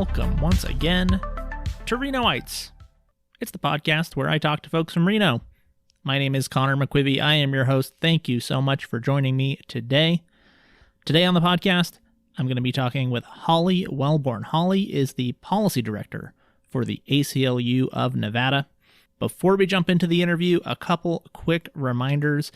welcome once again to Renoites. It's the podcast where I talk to folks from Reno. My name is Conor McQuivey. I am your host. Thank you so much for joining me today. Today on the podcast, I'm going to be talking with Holly Welborn. Holly is the policy director for the ACLU of Nevada. Before we jump into the interview, a couple quick reminders.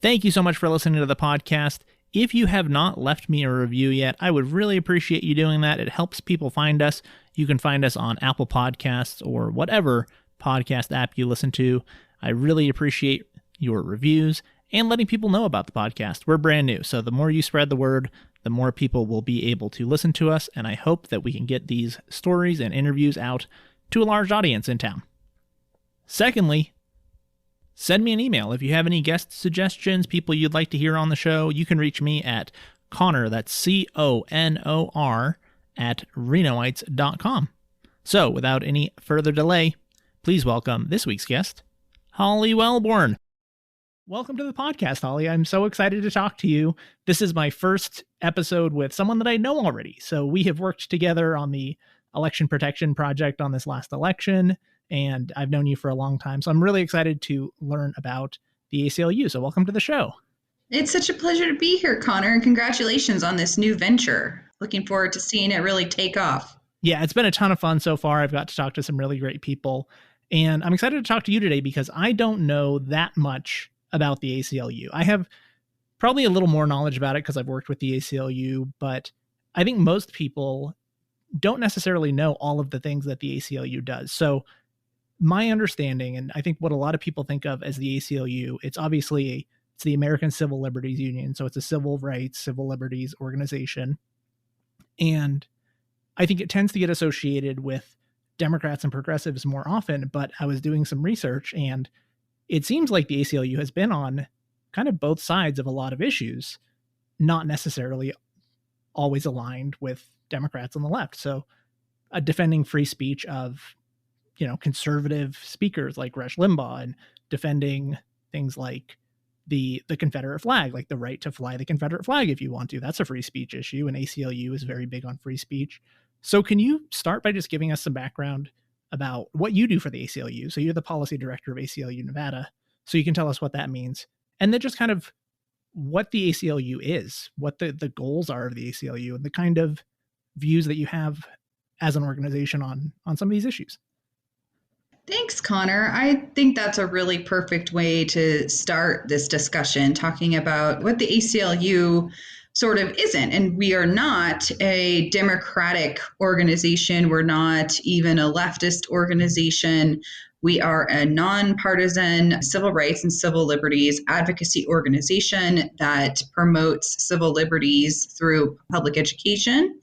Thank you so much for listening to the podcast. If you have not left me a review yet, I would really appreciate you doing that. It helps people find us. You can find us on Apple Podcasts or whatever podcast app you listen to. I really appreciate your reviews and letting people know about the podcast. We're brand new, so the more you spread the word, the more people will be able to listen to us, and I hope that we can get these stories and interviews out to a large audience in town. Secondly, send me an email. If you have any guest suggestions, people you'd like to hear on the show, you can reach me at Conor, that's CONOR, at Renoites.com. So, without any further delay, please welcome this week's guest, Holly Welborn. Welcome to the podcast, Holly. I'm so excited to talk to you. This is my first episode with someone that I know already. So we have worked together on the election protection project on this last election, and I've known you for a long time. So I'm really excited to learn about the ACLU. So welcome to the show. It's such a pleasure to be here, Conor, and congratulations on this new venture. Looking forward to seeing it really take off. Yeah, it's been a ton of fun so far. I've got to talk to some really great people, and I'm excited to talk to you today because I don't know that much about the ACLU. I have probably a little more knowledge about it because I've worked with the ACLU, but I think most people don't necessarily know all of the things that the ACLU does. So my understanding, and I think what a lot of people think of as the ACLU, it's obviously it's the American Civil Liberties Union. So it's a civil rights, civil liberties organization. And I think it tends to get associated with Democrats and progressives more often, but I was doing some research and it seems like the ACLU has been on kind of both sides of a lot of issues, not necessarily always aligned with Democrats on the left. So defending free speech of, conservative speakers like Rush Limbaugh, and defending things like the Confederate flag, like the right to fly the Confederate flag if you want to. That's a free speech issue, and ACLU is very big on free speech. So can you start by just giving us some background about what you do for the ACLU? So you're the policy director of ACLU Nevada, so you can tell us what that means. And then just kind of what the ACLU is, what the goals are of the ACLU, and the kind of views that you have as an organization on some of these issues. Thanks, Conor. I think that's a really perfect way to start this discussion, talking about what the ACLU sort of isn't. And we are not a democratic organization. We're not even a leftist organization. We are a nonpartisan civil rights and civil liberties advocacy organization that promotes civil liberties through public education,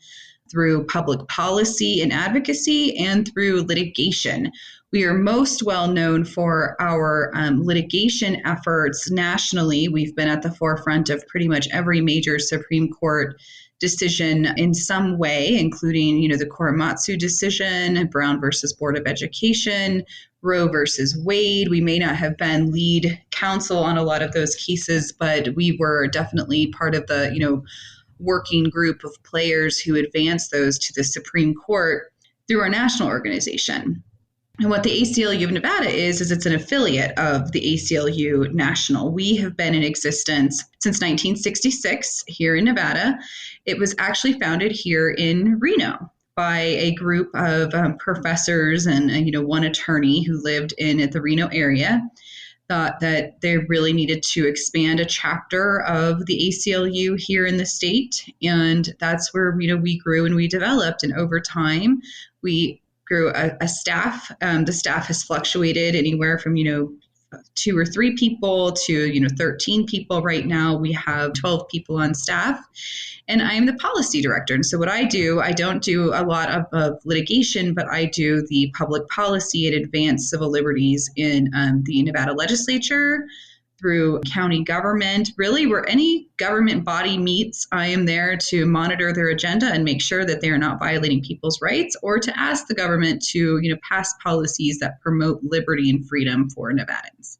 through public policy and advocacy, and through litigation. We are most well known for our litigation efforts nationally. We've been at the forefront of pretty much every major Supreme Court decision in some way, including, the Korematsu decision, Brown versus Board of Education, Roe versus Wade. We may not have been lead counsel on a lot of those cases, but we were definitely part of the, working group of players who advanced those to the Supreme Court through our national organization. And what the ACLU of Nevada is it's an affiliate of the ACLU National. We have been in existence since 1966 here in Nevada. It was actually founded here in Reno by a group of professors and one attorney who lived in the Reno area. Thought that they really needed to expand a chapter of the ACLU here in the state. And that's where, we grew and we developed. And over time, we grew a staff. The staff has fluctuated anywhere from, 2 or 3 people to, 13 people. Right now, we have 12 people on staff. And I am the policy director. And so what I do, I don't do a lot of litigation, but I do the public policy and advanced civil liberties in the Nevada legislature, through county government, really where any government body meets, I am there to monitor their agenda and make sure that they are not violating people's rights, or to ask the government to, pass policies that promote liberty and freedom for Nevadans.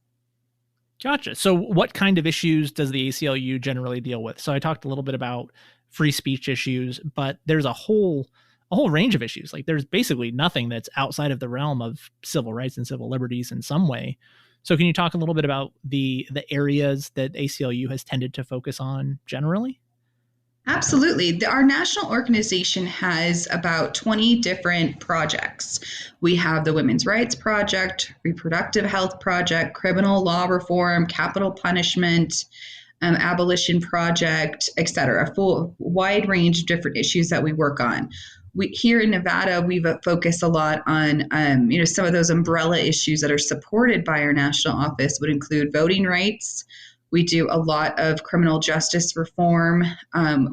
Gotcha. So what kind of issues does the ACLU generally deal with? So I talked a little bit about free speech issues, but there's a whole a whole range of issues. Like there's basically nothing that's outside of the realm of civil rights and civil liberties in some way. So can you talk a little bit about the areas that ACLU has tended to focus on generally? Absolutely. Our national organization has about 20 different projects. We have the Women's Rights Project, Reproductive Health Project, Criminal Law Reform, Capital Punishment, Abolition Project, et cetera, a full wide range of different issues that we work on. Here in Nevada, we've focused a lot on, some of those umbrella issues that are supported by our national office would include voting rights. We do a lot of criminal justice reform.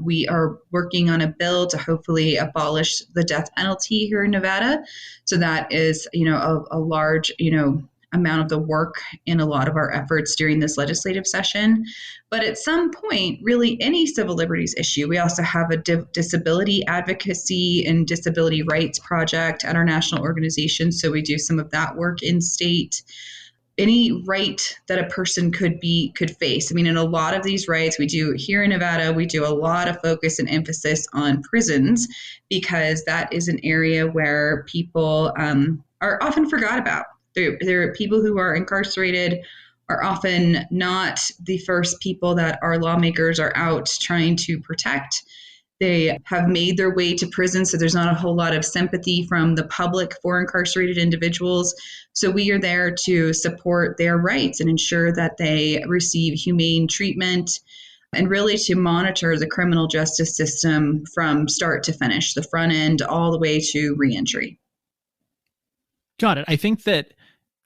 We are working on a bill to hopefully abolish the death penalty here in Nevada. So that is, a large, amount of the work in a lot of our efforts during this legislative session. But at some point, really any civil liberties issue, we also have a disability advocacy and disability rights project at our national organization. So we do some of that work in state. Any right that a person could face. I mean, in a lot of these rights, we do here in Nevada, we do a lot of focus and emphasis on prisons because that is an area where people are often forgot about. There are people who are incarcerated are often not the first people that our lawmakers are out trying to protect. They have made their way to prison, so there's not a whole lot of sympathy from the public for incarcerated individuals. So we are there to support their rights and ensure that they receive humane treatment and really to monitor the criminal justice system from start to finish, the front end all the way to reentry. Got it. I think that,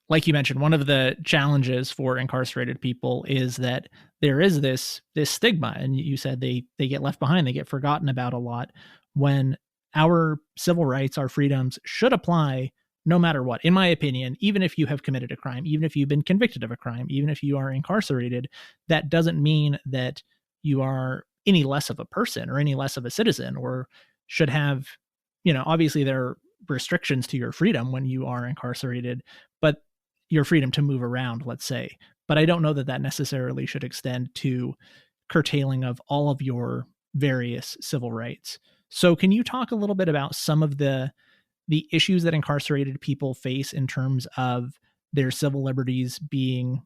like you mentioned, one of the challenges for incarcerated people is that there is this stigma, and you said they get left behind, they get forgotten about a lot, when our civil rights, our freedoms should apply no matter what. In my opinion, even if you have committed a crime, even if you've been convicted of a crime, even if you are incarcerated, that doesn't mean that you are any less of a person or any less of a citizen or should have, obviously there are restrictions to your freedom when you are incarcerated, but your freedom to move around, let's say. But I don't know that necessarily should extend to curtailing of all of your various civil rights. So can you talk a little bit about some of the issues that incarcerated people face in terms of their civil liberties being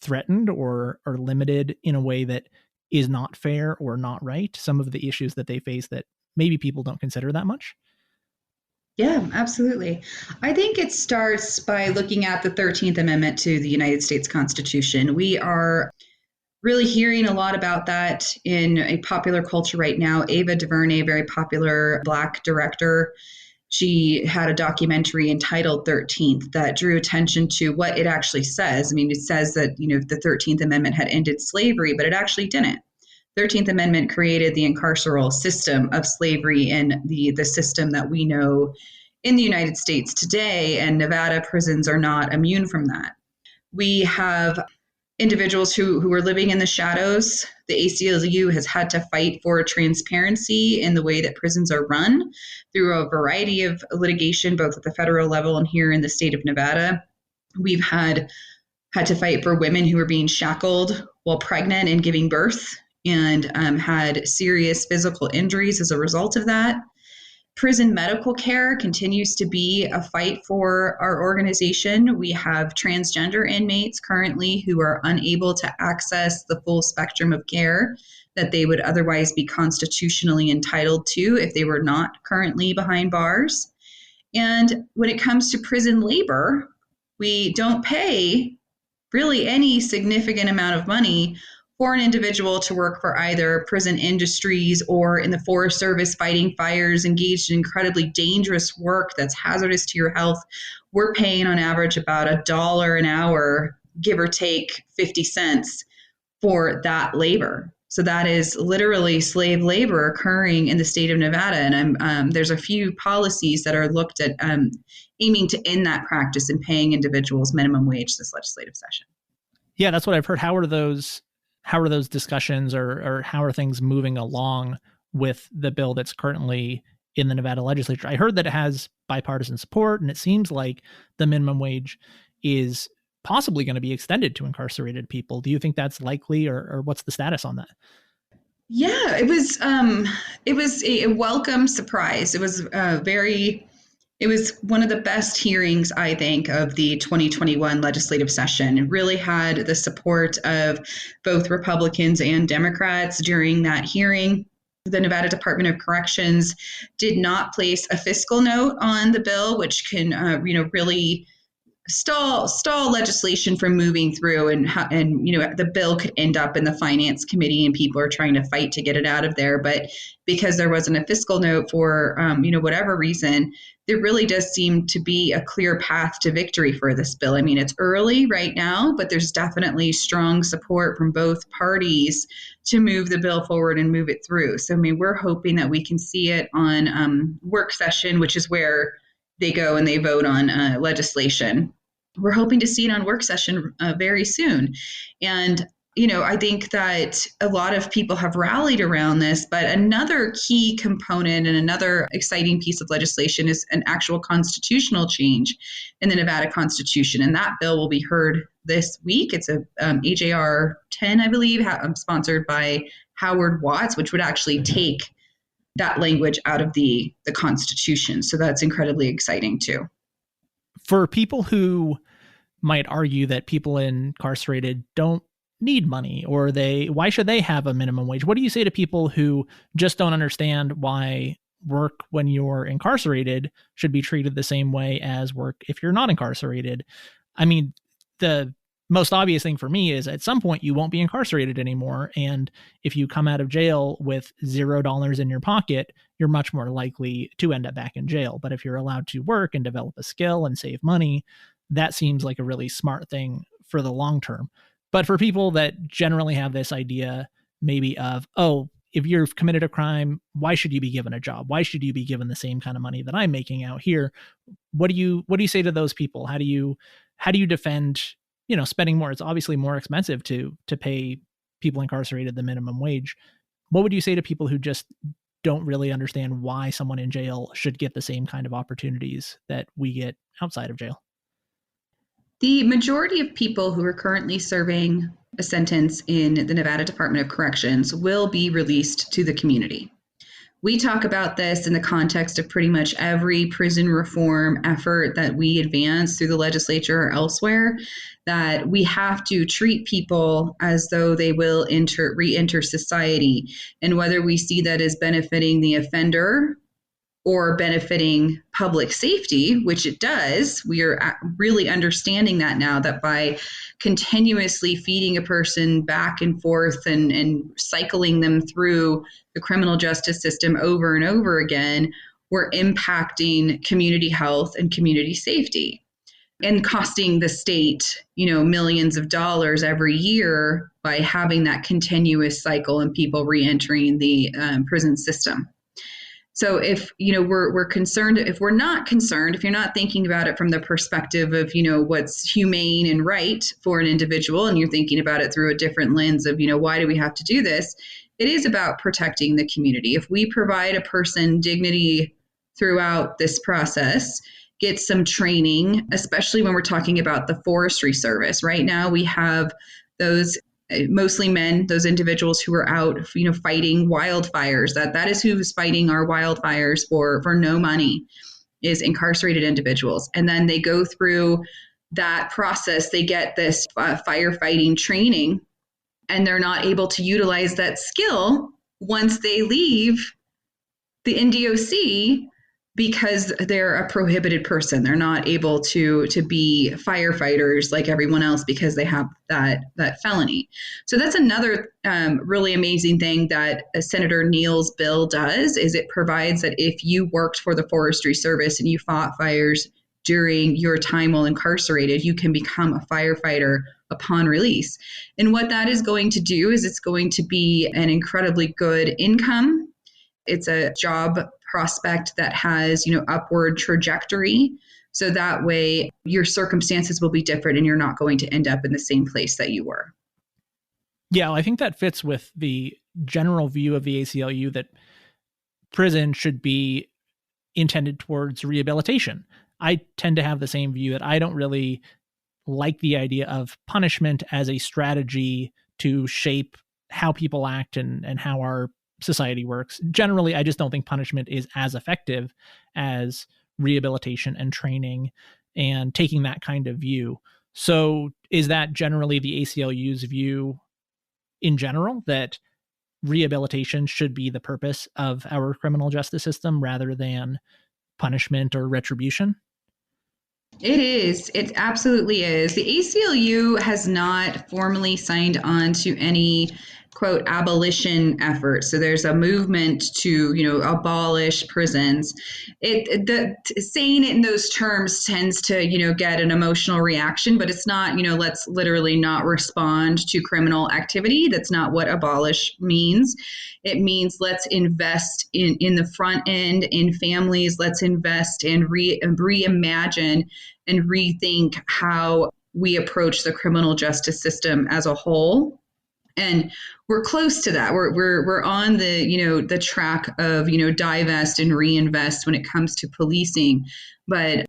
threatened or limited in a way that is not fair or not right? Some of the issues that they face that maybe people don't consider that much? Yeah, absolutely. I think it starts by looking at the 13th Amendment to the United States Constitution. We are really hearing a lot about that in a popular culture right now. Ava DuVernay, very popular Black director, she had a documentary entitled 13th that drew attention to what it actually says. I mean, it says that, the 13th Amendment had ended slavery, but it actually didn't. 13th Amendment created the incarceral system of slavery and the system that we know in the United States today, and Nevada prisons are not immune from that. We have individuals who are living in the shadows. The ACLU has had to fight for transparency in the way that prisons are run through a variety of litigation, both at the federal level and here in the state of Nevada. We've had to fight for women who are being shackled while pregnant and giving birth, and had serious physical injuries as a result of that. Prison medical care continues to be a fight for our organization. We have transgender inmates currently who are unable to access the full spectrum of care that they would otherwise be constitutionally entitled to if they were not currently behind bars. And when it comes to prison labor, we don't pay really any significant amount of money for an individual to work for either prison industries or in the Forest Service fighting fires, engaged in incredibly dangerous work that's hazardous to your health. We're paying on average about $1 an hour, give or take 50 cents for that labor. So that is literally slave labor occurring in the state of Nevada. And there's a few policies that are looked at aiming to end that practice and paying individuals minimum wage this legislative session. Yeah, that's what I've heard. How are those discussions or how are things moving along with the bill that's currently in the Nevada legislature? I heard that it has bipartisan support, and it seems like the minimum wage is possibly going to be extended to incarcerated people. Do you think that's likely, or what's the status on that? Yeah, it was a welcome surprise. It was one of the best hearings, I think, of the 2021 legislative session. It really had the support of both Republicans and Democrats during that hearing. The Nevada Department of Corrections did not place a fiscal note on the bill, which can, really stall legislation from moving through, and the bill could end up in the finance committee and people are trying to fight to get it out of there. But because there wasn't a fiscal note for whatever reason, there really does seem to be a clear path to victory for this bill. I mean, it's early right now, but there's definitely strong support from both parties to move the bill forward and move it through. So I mean, we're hoping that we can see it on work session, which is where they go and they vote on legislation. We're hoping to see it on work session very soon. And, I think that a lot of people have rallied around this, but another key component and another exciting piece of legislation is an actual constitutional change in the Nevada Constitution. And that bill will be heard this week. It's a AJR 10, I believe, sponsored by Howard Watts, which would actually take that language out of the Constitution. So that's incredibly exciting too. For people who might argue that people incarcerated don't need money, or why should they have a minimum wage? What do you say to people who just don't understand why work when you're incarcerated should be treated the same way as work if you're not incarcerated? I mean, the most obvious thing for me is at some point you won't be incarcerated anymore. And if you come out of jail with $0 in your pocket, you're much more likely to end up back in jail. But if you're allowed to work and develop a skill and save money, that seems like a really smart thing for the long term. But for people that generally have this idea maybe of, oh, if you've committed a crime, why should you be given a job? Why should you be given the same kind of money that I'm making out here? What do you say to those people? How do you defend, spending more? It's obviously more expensive to pay people incarcerated the minimum wage. What would you say to people who just don't really understand why someone in jail should get the same kind of opportunities that we get outside of jail? The majority of people who are currently serving a sentence in the Nevada Department of Corrections will be released to the community. We talk about this in the context of pretty much every prison reform effort that we advance through the legislature or elsewhere, that we have to treat people as though they will re-enter society. And whether we see that as benefiting the offender or benefiting public safety, which it does, we are really understanding that now, that by continuously feeding a person back and forth and cycling them through the criminal justice system over and over again, we're impacting community health and community safety and costing the state, millions of dollars every year by having that continuous cycle and people reentering the prison system. So if, we're concerned, if we're not concerned, if you're not thinking about it from the perspective of, what's humane and right for an individual, and you're thinking about it through a different lens of, why do we have to do this? It is about protecting the community. If we provide a person dignity throughout this process, get some training, especially when we're talking about the forestry service. Right now we have those mostly men, those individuals who are out, fighting wildfires. That is who's fighting our wildfires for no money, is incarcerated individuals. And then they go through that process. They get this firefighting training, and they're not able to utilize that skill once they leave the NDOC because they're a prohibited person. They're not able to be firefighters like everyone else because they have that felony. So that's another really amazing thing that Senator Neal's bill does, is it provides that if you worked for the Forestry Service and you fought fires during your time while incarcerated, you can become a firefighter upon release. And what that is going to do is it's going to be an incredibly good income. It's a job prospect that has, upward trajectory. So that way your circumstances will be different and you're not going to end up in the same place that you were. Yeah, I think that fits with the general view of the ACLU that prison should be intended towards rehabilitation. I tend to have the same view that I don't really like the idea of punishment as a strategy to shape how people act and how our society works. Generally, I just don't think punishment is as effective as rehabilitation and training and taking that kind of view. So is that generally the ACLU's view in general, that rehabilitation should be the purpose of our criminal justice system rather than punishment or retribution? It is. It absolutely is. The ACLU has not formally signed on to any quote abolition effort. So there's a movement to, abolish prisons. Saying it in those terms tends to, get an emotional reaction, but it's not, let's literally not respond to criminal activity. That's not what abolish means. It means let's invest in the front end, in families. Let's invest in reimagine and rethink how we approach the criminal justice system as a whole. And we're close to that. We're on the track of divest and reinvest when it comes to policing, but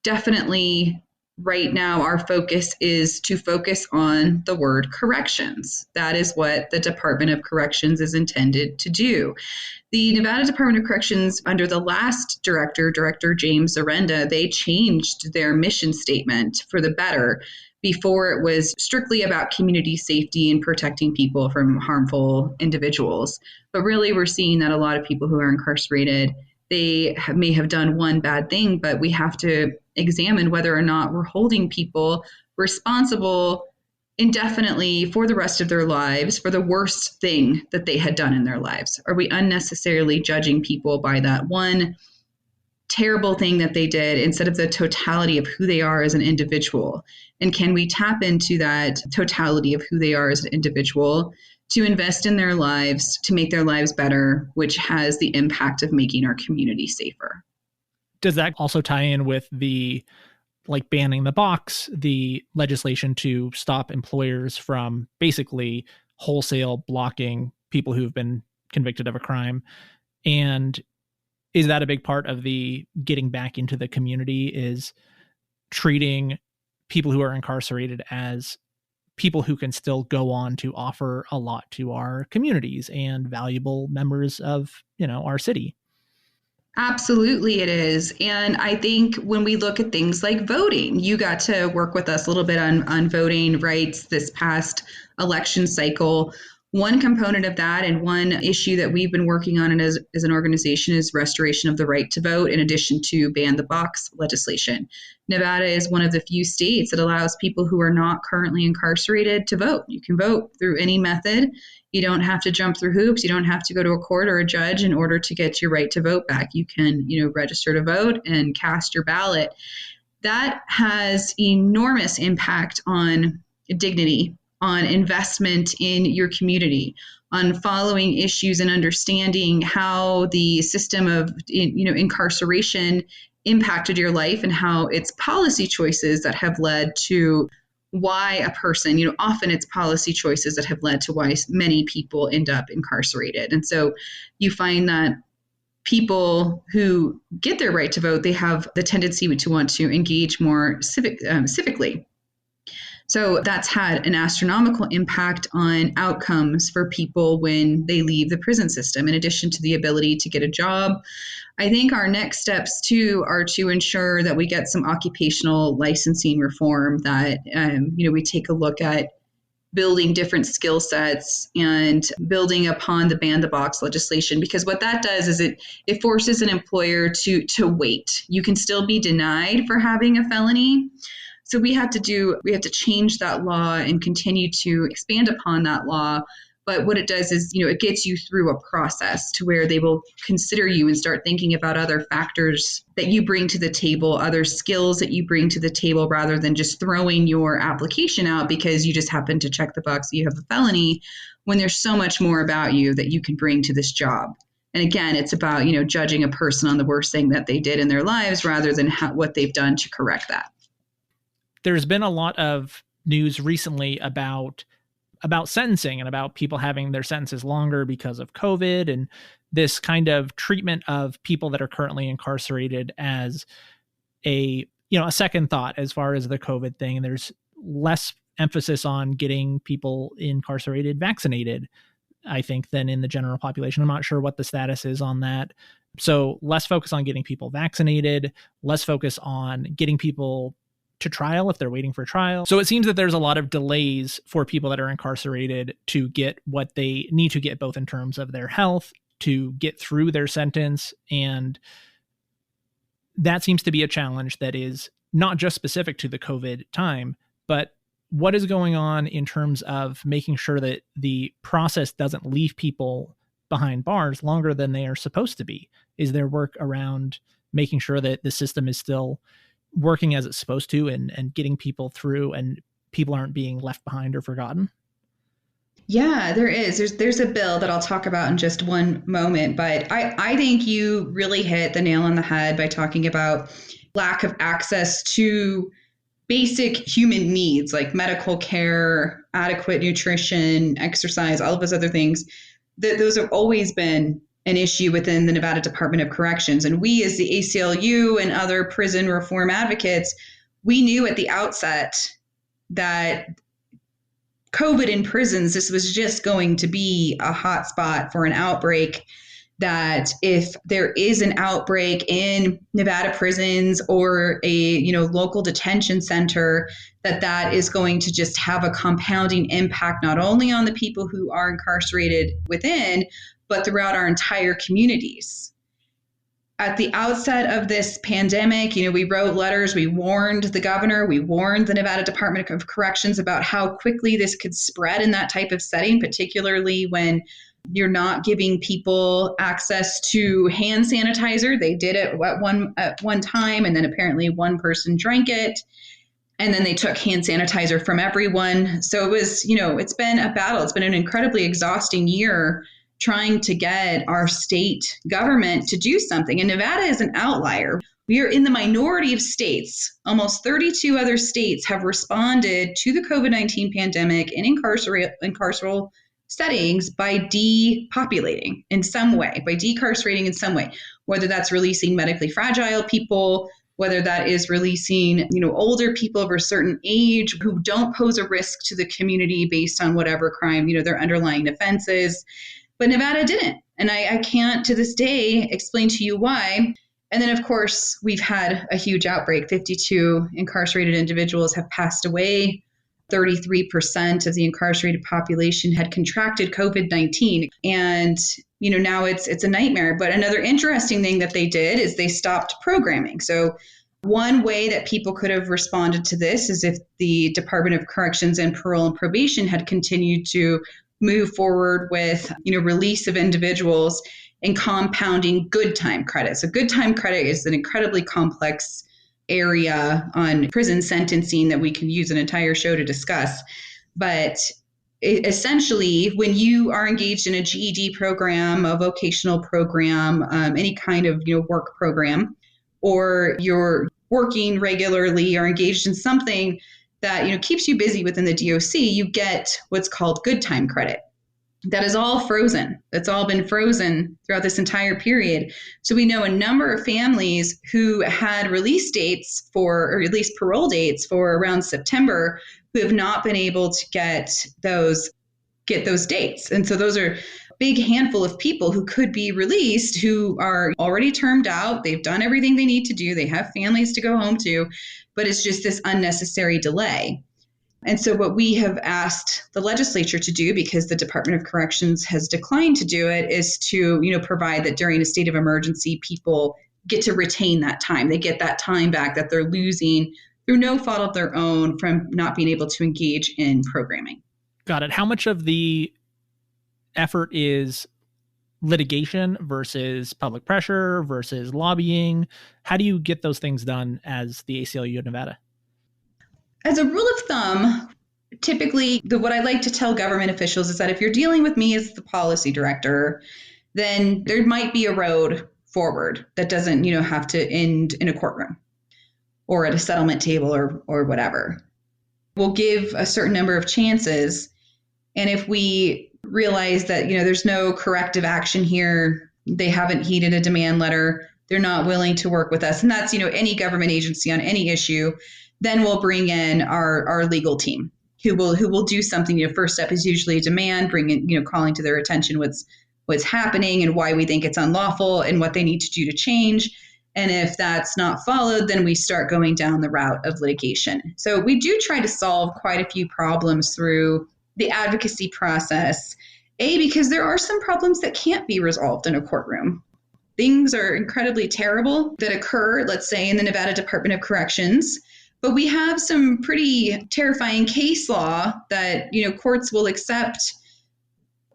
definitely right now our focus is to focus on the word corrections. That is what the Department of Corrections is intended to do. The Nevada Department of Corrections, under the last director, Director James Arenda, they changed their mission statement for the better. Before, it was strictly about community safety and protecting people from harmful individuals. But really, we're seeing that a lot of people who are incarcerated, they may have done one bad thing, but we have to examine whether or not we're holding people responsible indefinitely for the rest of their lives for the worst thing that they had done in their lives. Are we unnecessarily judging people by that one terrible thing that they did instead of the totality of who they are as an individual? And can we tap into that totality of who they are as an individual to invest in their lives, to make their lives better, which has the impact of making our community safer? Does that also tie in with the banning the box, the legislation to stop employers from basically wholesale blocking people who've been convicted of a crime? And is that a big part of the getting back into the community, is treating people who are incarcerated as people who can still go on to offer a lot to our communities and valuable members of, our city? Absolutely, it is. And I think when we look at things like voting, you got to work with us a little bit on voting rights this past election cycle. One component of that and one issue that we've been working on as an organization is restoration of the right to vote, in addition to ban the box legislation. Nevada is one of the few states that allows people who are not currently incarcerated to vote. You can vote through any method. You don't have to jump through hoops. You don't have to go to a court or a judge in order to get your right to vote back. You can, register to vote and cast your ballot. That has enormous impact on dignity, on investment in your community, on following issues and understanding how the system of incarceration impacted your life and how it's policy choices that have led to why a person, often it's policy choices that have led to why many people end up incarcerated. And so you find that people who get their right to vote, they have the tendency to want to engage more civically. So that's had an astronomical impact on outcomes for people when they leave the prison system, in addition to the ability to get a job. I think our next steps, too, are to ensure that we get some occupational licensing reform, that, we take a look at building different skill sets and building upon the ban the box legislation, because what that does is it forces an employer to wait. You can still be denied for having a felony. So we have to change that law and continue to expand upon that law. But what it does is, it gets you through a process to where they will consider you and start thinking about other factors that you bring to the table, other skills that you bring to the table, rather than just throwing your application out because you just happen to check the box that you have a felony, when there's so much more about you that you can bring to this job. And again, it's about, judging a person on the worst thing that they did in their lives rather than what they've done to correct that. There's been a lot of news recently about sentencing and about people having their sentences longer because of COVID, and this kind of treatment of people that are currently incarcerated as a second thought as far as the COVID thing. There's less emphasis on getting people incarcerated vaccinated. I think, than in the general population. I'm not sure what the status is on that. So less focus on getting people vaccinated, less focus on getting people to trial if they're waiting for trial. So it seems that there's a lot of delays for people that are incarcerated to get what they need to get, both in terms of their health, to get through their sentence. And that seems to be a challenge that is not just specific to the COVID time, but what is going on in terms of making sure that the process doesn't leave people behind bars longer than they are supposed to be? Is there work around making sure that the system is still working as it's supposed to and getting people through and people aren't being left behind or forgotten? Yeah, there is. There's a bill that I'll talk about in just one moment, but I think you really hit the nail on the head by talking about lack of access to basic human needs like medical care, adequate nutrition, exercise, all of those other things. Those have always been an issue within the Nevada Department of Corrections. And we, as the ACLU and other prison reform advocates, we knew at the outset that COVID in prisons, this was just going to be a hot spot for an outbreak, that if there is an outbreak in Nevada prisons or a local detention center, that is going to just have a compounding impact not only on the people who are incarcerated within, but throughout our entire communities. At the outset of this pandemic, we wrote letters, we warned the governor, we warned the Nevada Department of Corrections about how quickly this could spread in that type of setting, particularly when you're not giving people access to hand sanitizer. They did it at one time, and then apparently one person drank it, and then they took hand sanitizer from everyone. So it was, it's been a battle. It's been an incredibly exhausting year trying to get our state government to do something. And Nevada is an outlier. We are in the minority of states. Almost 32 other states have responded to the COVID-19 pandemic in incarceral settings by depopulating in some way, by decarcerating in some way, whether that's releasing medically fragile people, whether that is releasing, older people of a certain age who don't pose a risk to the community based on whatever crime, their underlying offense is. But Nevada didn't. And I can't to this day explain to you why. And then, of course, we've had a huge outbreak. 52 incarcerated individuals have passed away. 33% of the incarcerated population had contracted COVID-19. And, now it's a nightmare. But another interesting thing that they did is they stopped programming. So one way that people could have responded to this is if the Department of Corrections and Parole and Probation had continued to move forward with, release of individuals and compounding good time credit. So good time credit is an incredibly complex area on prison sentencing that we can use an entire show to discuss. But essentially, when you are engaged in a GED program, a vocational program, any kind of work program, or you're working regularly or engaged in something that keeps you busy within the DOC, you get what's called good time credit. That is all frozen. That's all been frozen throughout this entire period. So we know a number of families who had release dates or at least parole dates for around September who have not been able to get those dates. And so those are a big handful of people who could be released who are already termed out. They've done everything they need to do. They have families to go home to, but it's just this unnecessary delay. And so what we have asked the legislature to do, because the Department of Corrections has declined to do it, is to, provide that during a state of emergency, people get to retain that time. They get that time back that they're losing through no fault of their own from not being able to engage in programming. Got it. How much of the effort is litigation versus public pressure versus lobbying? How do you get those things done as the ACLU of Nevada? As a rule of thumb, typically what I like to tell government officials is that if you're dealing with me as the policy director, then there might be a road forward that doesn't, have to end in a courtroom or at a settlement table or whatever. We'll give a certain number of chances. And if we realize that, there's no corrective action here, they haven't heeded a demand letter, they're not willing to work with us, and that's, any government agency on any issue, then we'll bring in our legal team. who will do something. First step is usually a demand, bringing, calling to their attention what's happening and why we think it's unlawful and what they need to do to change. And if that's not followed, then we start going down the route of litigation. So we do try to solve quite a few problems through the advocacy process, because there are some problems that can't be resolved in a courtroom. Things are incredibly terrible that occur, let's say, in the Nevada Department of Corrections, but we have some pretty terrifying case law that, courts will accept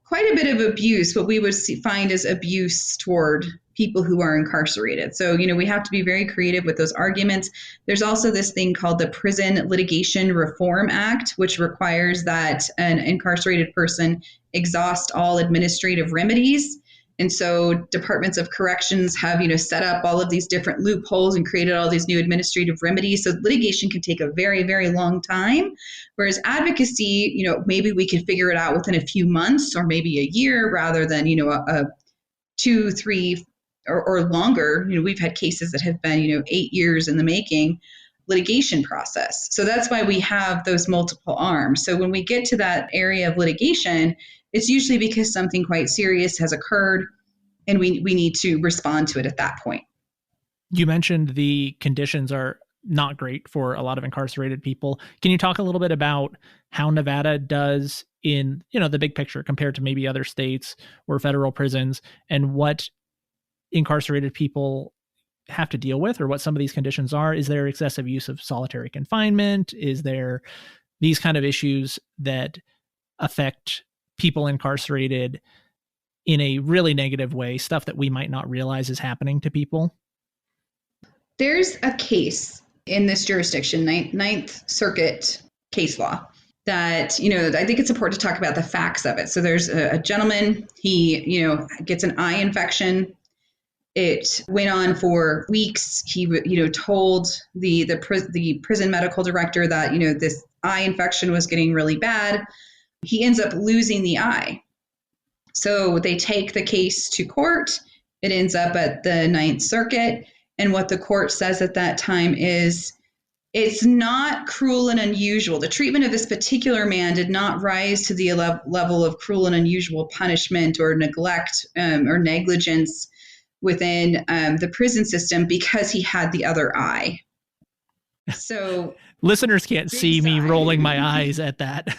quite a bit of abuse, what we would find as abuse toward people who are incarcerated. So, we have to be very creative with those arguments. There's also this thing called the Prison Litigation Reform Act, which requires that an incarcerated person exhaust all administrative remedies. And so departments of corrections have, set up all of these different loopholes and created all these new administrative remedies. So litigation can take a very, very long time. Whereas advocacy, maybe we can figure it out within a few months or maybe a year rather than, a 2, 3 or longer. We've had cases that have been, 8 years in the making litigation process. So that's why we have those multiple arms. So when we get to that area of litigation, it's usually because something quite serious has occurred and we need to respond to it at that point. You mentioned the conditions are not great for a lot of incarcerated people. Can you talk a little bit about how Nevada does in, the big picture compared to maybe other states or federal prisons, and what incarcerated people have to deal with, or what some of these conditions are? Is there excessive use of solitary confinement? Is there these kind of issues that affect people incarcerated in a really negative way, stuff that we might not realize is happening to people? There's a case in this jurisdiction, Ninth Circuit case law, that, I think it's important to talk about the facts of it. So there's a gentleman, he, gets an eye infection. It went on for weeks. He, told the prison medical director that, this eye infection was getting really bad. He ends up losing the eye. So they take the case to court. It ends up at the Ninth Circuit. And what the court says at that time is, it's not cruel and unusual. The treatment of this particular man did not rise to the level of cruel and unusual punishment or neglect or negligence within the prison system because he had the other eye. So listeners can't see me rolling my eyes at that.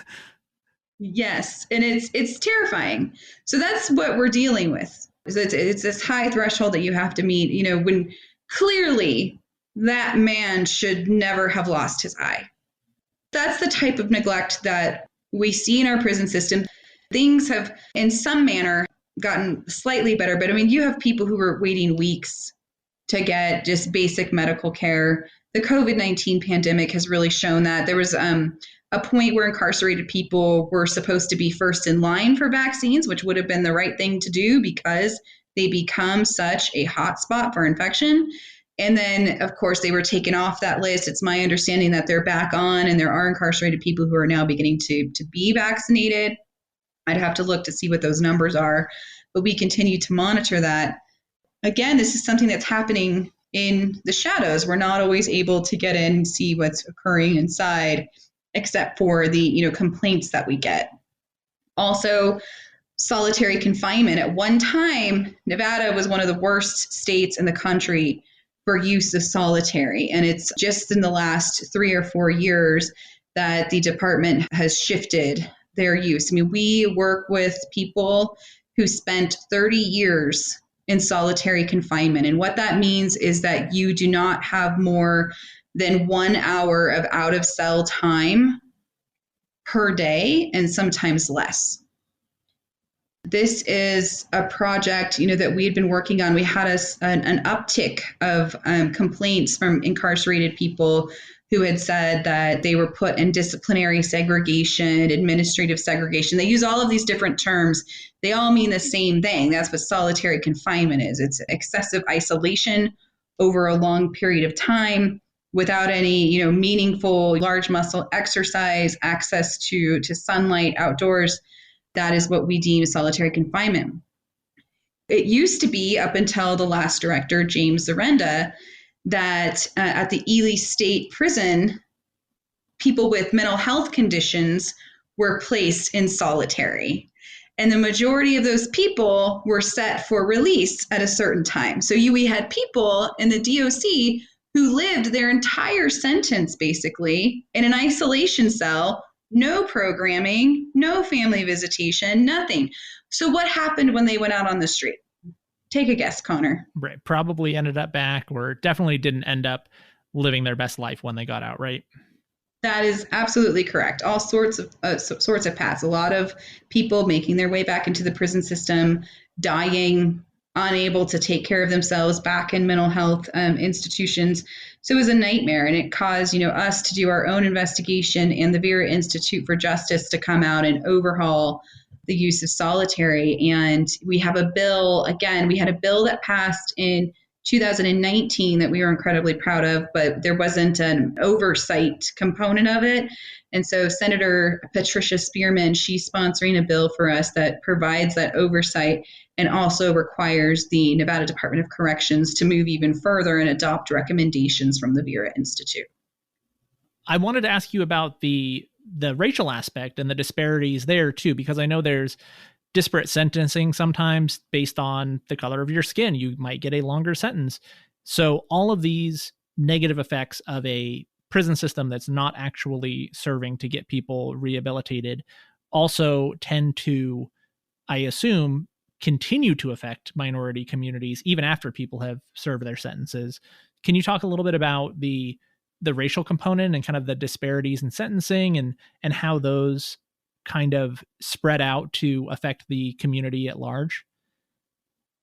Yes, and it's terrifying. So that's what we're dealing with. It's this high threshold that you have to meet, when clearly that man should never have lost his eye. That's the type of neglect that we see in our prison system. Things have, in some manner, gotten slightly better, but you have people who were waiting weeks to get just basic medical care. The COVID-19 pandemic has really shown that. There was a point where incarcerated people were supposed to be first in line for vaccines, which would have been the right thing to do because they become such a hotspot for infection. And then, of course, they were taken off that list. It's my understanding that they're back on, and there are incarcerated people who are now beginning to be vaccinated. I'd have to look to see what those numbers are, but we continue to monitor that. Again, this is something that's happening in the shadows. We're not always able to get in and see what's occurring inside, except for the complaints that we get. Also, solitary confinement. At one time, Nevada was one of the worst states in the country for use of solitary. And it's just in the last 3 or 4 years that the department has shifted their use. We work with people who spent 30 years in solitary confinement. And what that means is that you do not have more than 1 hour of out of cell time per day, and sometimes less. This is a project, that we had been working on. We had an uptick of complaints from incarcerated people who had said that they were put in disciplinary segregation, administrative segregation. They use all of these different terms. They all mean the same thing. That's what solitary confinement is. It's excessive isolation over a long period of time without any, meaningful large muscle exercise, access to sunlight outdoors. That is what we deem solitary confinement. It used to be, up until the last director, James Zarenda, that at the Ely State Prison, people with mental health conditions were placed in solitary. And the majority of those people were set for release at a certain time. So we had people in the DOC who lived their entire sentence basically in an isolation cell, no programming, no family visitation, nothing. So what happened when they went out on the street? Take a guess, Connor. Right. Probably ended up back, or definitely didn't end up living their best life when they got out, right? That is absolutely correct. All sorts of paths. A lot of people making their way back into the prison system, dying, unable to take care of themselves, back in mental health institutions. So it was a nightmare, and it caused us to do our own investigation and the Vera Institute for Justice to come out and overhaul the use of solitary. And we have a bill. Again, we had a bill that passed in 2019 that we were incredibly proud of, but there wasn't an oversight component of it. And so Senator Patricia Spearman, she's sponsoring a bill for us that provides that oversight and also requires the Nevada Department of Corrections to move even further and adopt recommendations from the Vera Institute. I wanted to ask you about the racial aspect and the disparities there too, because I know there's disparate sentencing sometimes based on the color of your skin. You might get a longer sentence. So all of these negative effects of a prison system that's not actually serving to get people rehabilitated also tend to, I assume, continue to affect minority communities even after people have served their sentences. Can you talk a little bit about the racial component and kind of the disparities in sentencing and how those kind of spread out to affect the community at large?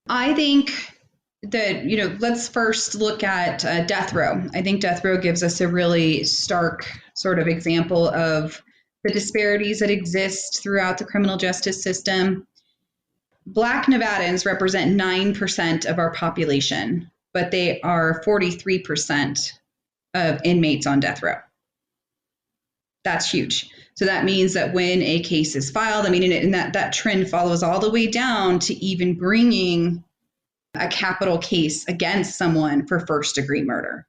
I think that, let's first look at death row. I think death row gives us a really stark sort of example of the disparities that exist throughout the criminal justice system. Black Nevadans represent 9% of our population, but they are 43% of inmates on death row. That's huge. So that means that when a case is filed, and that trend follows all the way down to even bringing a capital case against someone for first degree murder.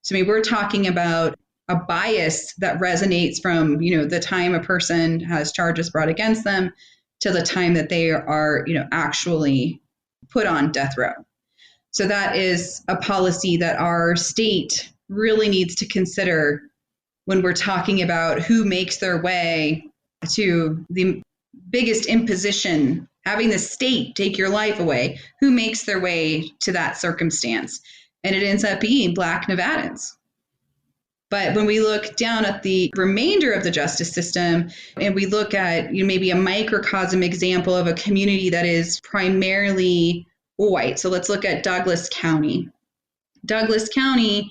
So we're talking about a bias that resonates from, the time a person has charges brought against them to the time that they are, actually put on death row. So that is a policy that our state really needs to consider when we're talking about who makes their way to the biggest imposition, having the state take your life away, who makes their way to that circumstance. And it ends up being Black Nevadans. But when we look down at the remainder of the justice system and we look at maybe a microcosm example of a community that is primarily white. So let's look at Douglas County. Douglas County,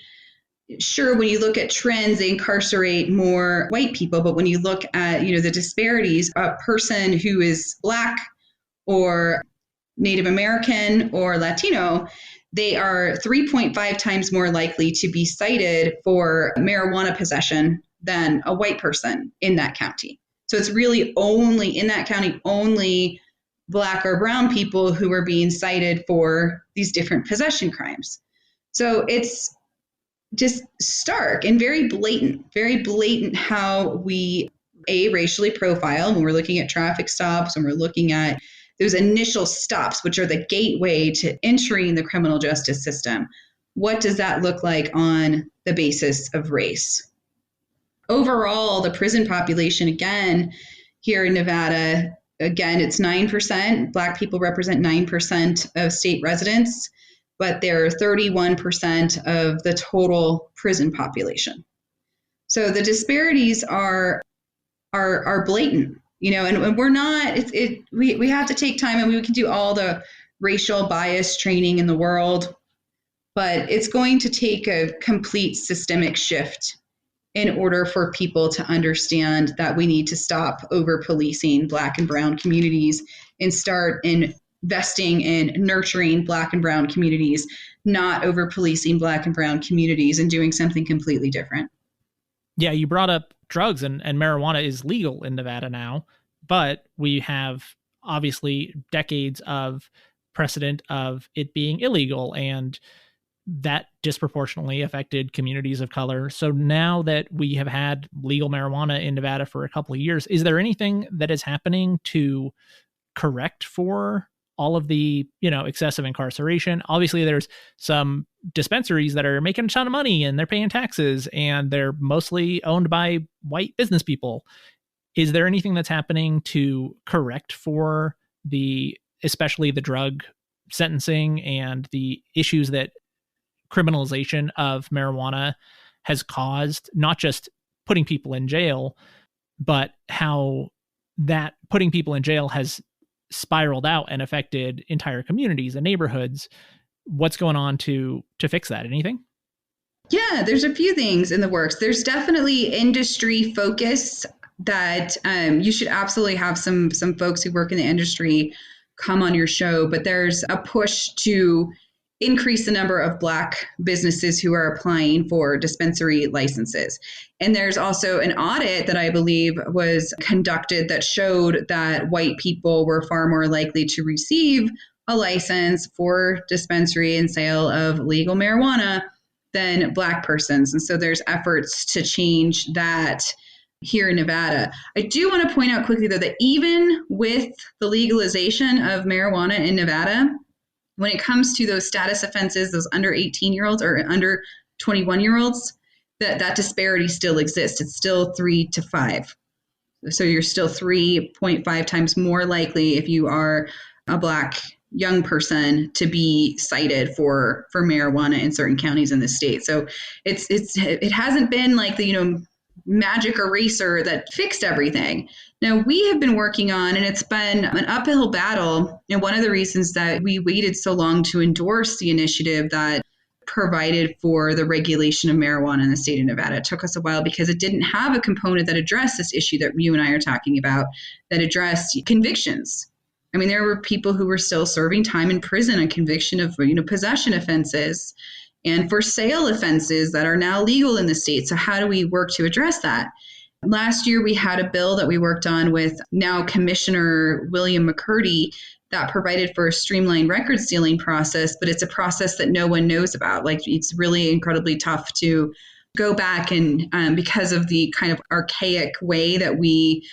sure, when you look at trends, they incarcerate more white people. But when you look at, the disparities, a person who is Black or Native American or Latino, they are 3.5 times more likely to be cited for marijuana possession than a white person in that county. So it's really only in that county, only Black or brown people who are being cited for these different possession crimes. So it's just stark and very blatant how we racially profile when we're looking at traffic stops, when we're looking at those initial stops, which are the gateway to entering the criminal justice system. What does that look like on the basis of race? Overall, the prison population, again, here in Nevada, again, it's 9%. Black people represent 9% of state residents, but they're 31% of the total prison population. So the disparities are blatant. And we're not, we have to take time, and we can do all the racial bias training in the world, but it's going to take a complete systemic shift in order for people to understand that we need to stop over-policing Black and brown communities and start investing in nurturing Black and brown communities, not over-policing Black and brown communities and doing something completely different. Yeah, you brought up drugs, and marijuana is legal in Nevada now, but we have obviously decades of precedent of it being illegal. And that disproportionately affected communities of color. So now that we have had legal marijuana in Nevada for a couple of years, is there anything that is happening to correct for all of the, excessive incarceration? Obviously, there's some dispensaries that are making a ton of money and they're paying taxes and they're mostly owned by white business people. Is there anything that's happening to correct for especially the drug sentencing and the issues that criminalization of marijuana has caused, not just putting people in jail, but how that putting people in jail has spiraled out and affected entire communities and neighborhoods? What's going on to fix that? Anything? Yeah, there's a few things in the works. There's definitely industry focus that you should absolutely have some folks who work in the industry come on your show, but there's a push to increase the number of Black businesses who are applying for dispensary licenses. And there's also an audit that I believe was conducted that showed that white people were far more likely to receive a license for dispensary and sale of legal marijuana than Black persons. And so there's efforts to change that here in Nevada. I do want to point out quickly, though, that even with the legalization of marijuana in Nevada, when it comes to those status offenses, those under 18-year-olds or under 21-year-olds, that disparity still exists. It's still 3 to 5. So you're still 3.5 times more likely if you are a Black young person to be cited for marijuana in certain counties in the state. So it hasn't been like the magic eraser that fixed everything. Now, we have been working on, and it's been an uphill battle, and one of the reasons that we waited so long to endorse the initiative that provided for the regulation of marijuana in the state of Nevada. It took us a while because it didn't have a component that addressed this issue that you and I are talking about, that addressed convictions. I mean, there were people who were still serving time in prison on conviction of possession offenses and for sale offenses that are now legal in the state. So how do we work to address that? Last year, we had a bill that we worked on with now Commissioner William McCurdy that provided for a streamlined record sealing process, but it's a process that no one knows about. Like, it's really incredibly tough to go back and because of the kind of archaic way that we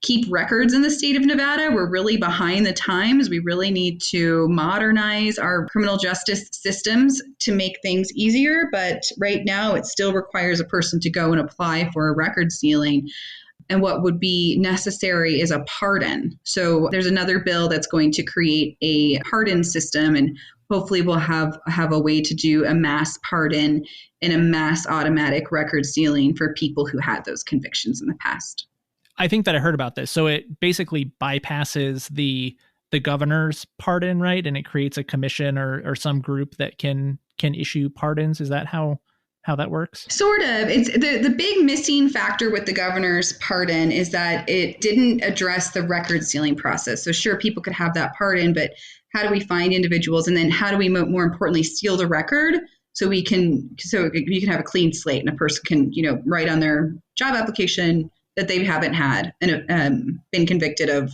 keep records in the state of Nevada, we're really behind the times. We really need to modernize our criminal justice systems to make things easier. But right now, it still requires a person to go and apply for a record sealing. And what would be necessary is a pardon. So there's another bill that's going to create a pardon system, and hopefully we'll have a way to do a mass pardon and a mass automatic record sealing for people who had those convictions in the past. I think that I heard about this. So it basically bypasses the governor's pardon, right? And it creates a commission or some group that can issue pardons. Is that how that works? Sort of. It's the big missing factor with the governor's pardon is that it didn't address the record sealing process. So sure, people could have that pardon, but how do we find individuals? And then how do we more importantly seal the record so you can have a clean slate and a person can, write on their job application that they haven't had been convicted of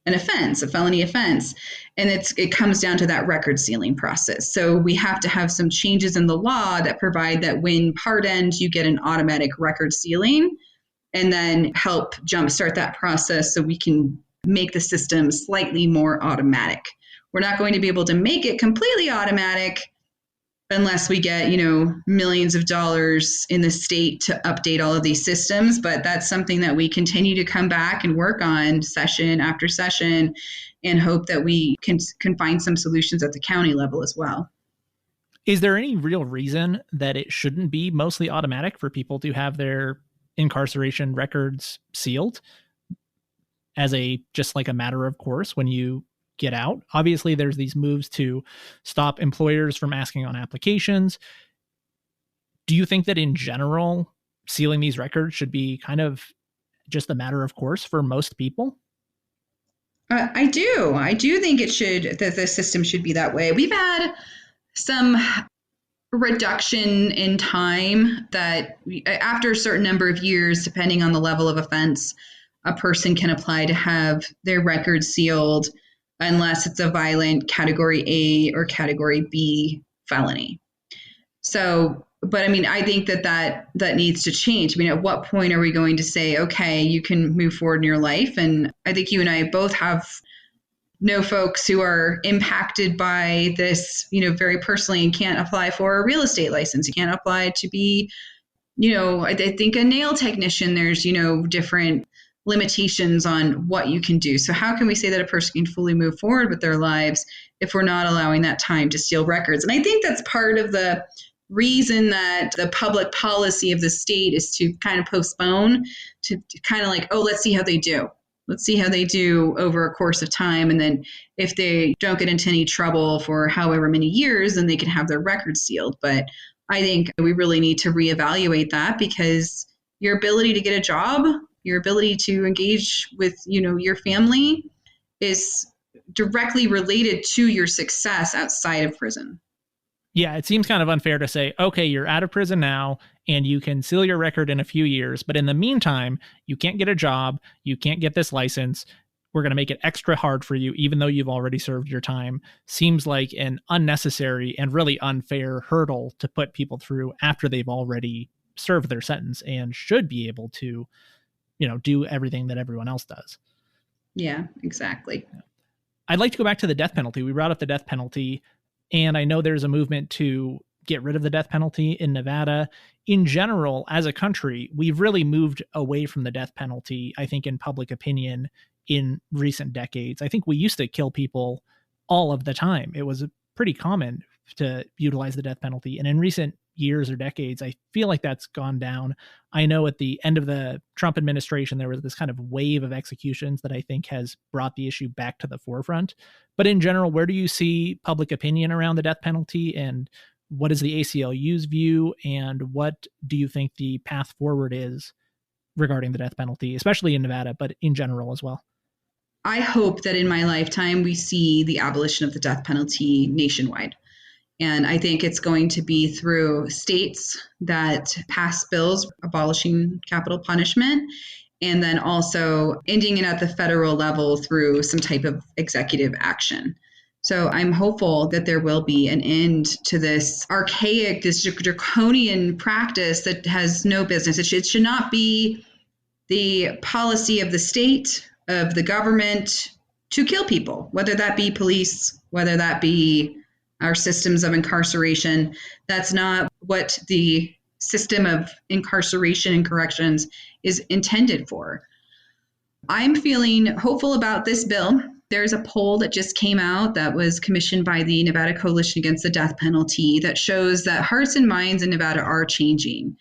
an offense, a felony offense. And it comes down to that record sealing process. So we have to have some changes in the law that provide that when pardoned, you get an automatic record sealing, and then help jumpstart that process so we can make the system slightly more automatic. We're not going to be able to make it completely automatic unless we get, millions of dollars in the state to update all of these systems. But that's something that we continue to come back and work on session after session and hope that we can find some solutions at the county level as well. Is there any real reason that it shouldn't be mostly automatic for people to have their incarceration records sealed as just like a matter of course when you get out? Obviously, there's these moves to stop employers from asking on applications. Do you think that in general, sealing these records should be kind of just a matter of course for most people? I do think that the system should be that way. We've had some reduction in time that after a certain number of years, depending on the level of offense, a person can apply to have their record sealed unless it's a violent category A or category B felony. So, but I mean, I think that needs to change. I mean, at what point are we going to say, okay, you can move forward in your life? And I think you and I both know folks who are impacted by this, very personally, and can't apply for a real estate license. You can't apply to be, I think a nail technician. There's, different limitations on what you can do. So how can we say that a person can fully move forward with their lives if we're not allowing that time to steal records? And I think that's part of the reason that the public policy of the state is to kind of postpone, to kind of like, oh, let's see how they do. Let's see how they do over a course of time. And then if they don't get into any trouble for however many years, then they can have their records sealed. But I think we really need to reevaluate that, because your ability to get a job, your ability to engage with, your family is directly related to your success outside of prison. Yeah, it seems kind of unfair to say, okay, you're out of prison now and you can seal your record in a few years, but in the meantime, you can't get a job, you can't get this license. We're going to make it extra hard for you, even though you've already served your time. Seems like an unnecessary and really unfair hurdle to put people through after they've already served their sentence and should be able to, do everything that everyone else does. Yeah, exactly. I'd like to go back to the death penalty. We brought up the death penalty, and I know there's a movement to get rid of the death penalty in Nevada. In general, as a country, we've really moved away from the death penalty, I think, in public opinion in recent decades. I think we used to kill people all of the time. It was pretty common to utilize the death penalty. And in recent years or decades, I feel like that's gone down. I know at the end of the Trump administration, there was this kind of wave of executions that I think has brought the issue back to the forefront. But in general, where do you see public opinion around the death penalty, and what is the ACLU's view, and what do you think the path forward is regarding the death penalty, especially in Nevada, but in general as well? I hope that in my lifetime, we see the abolition of the death penalty nationwide. And I think it's going to be through states that pass bills abolishing capital punishment, and then also ending it at the federal level through some type of executive action. So I'm hopeful that there will be an end to this archaic, this draconian practice that has no business. It should not be the policy of the state, of the government, to kill people, whether that be police, whether that be our systems of incarceration. That's not what the system of incarceration and corrections is intended for. I'm feeling hopeful about this bill. There's a poll that just came out that was commissioned by the Nevada Coalition Against the Death Penalty that shows that hearts and minds in Nevada are changing.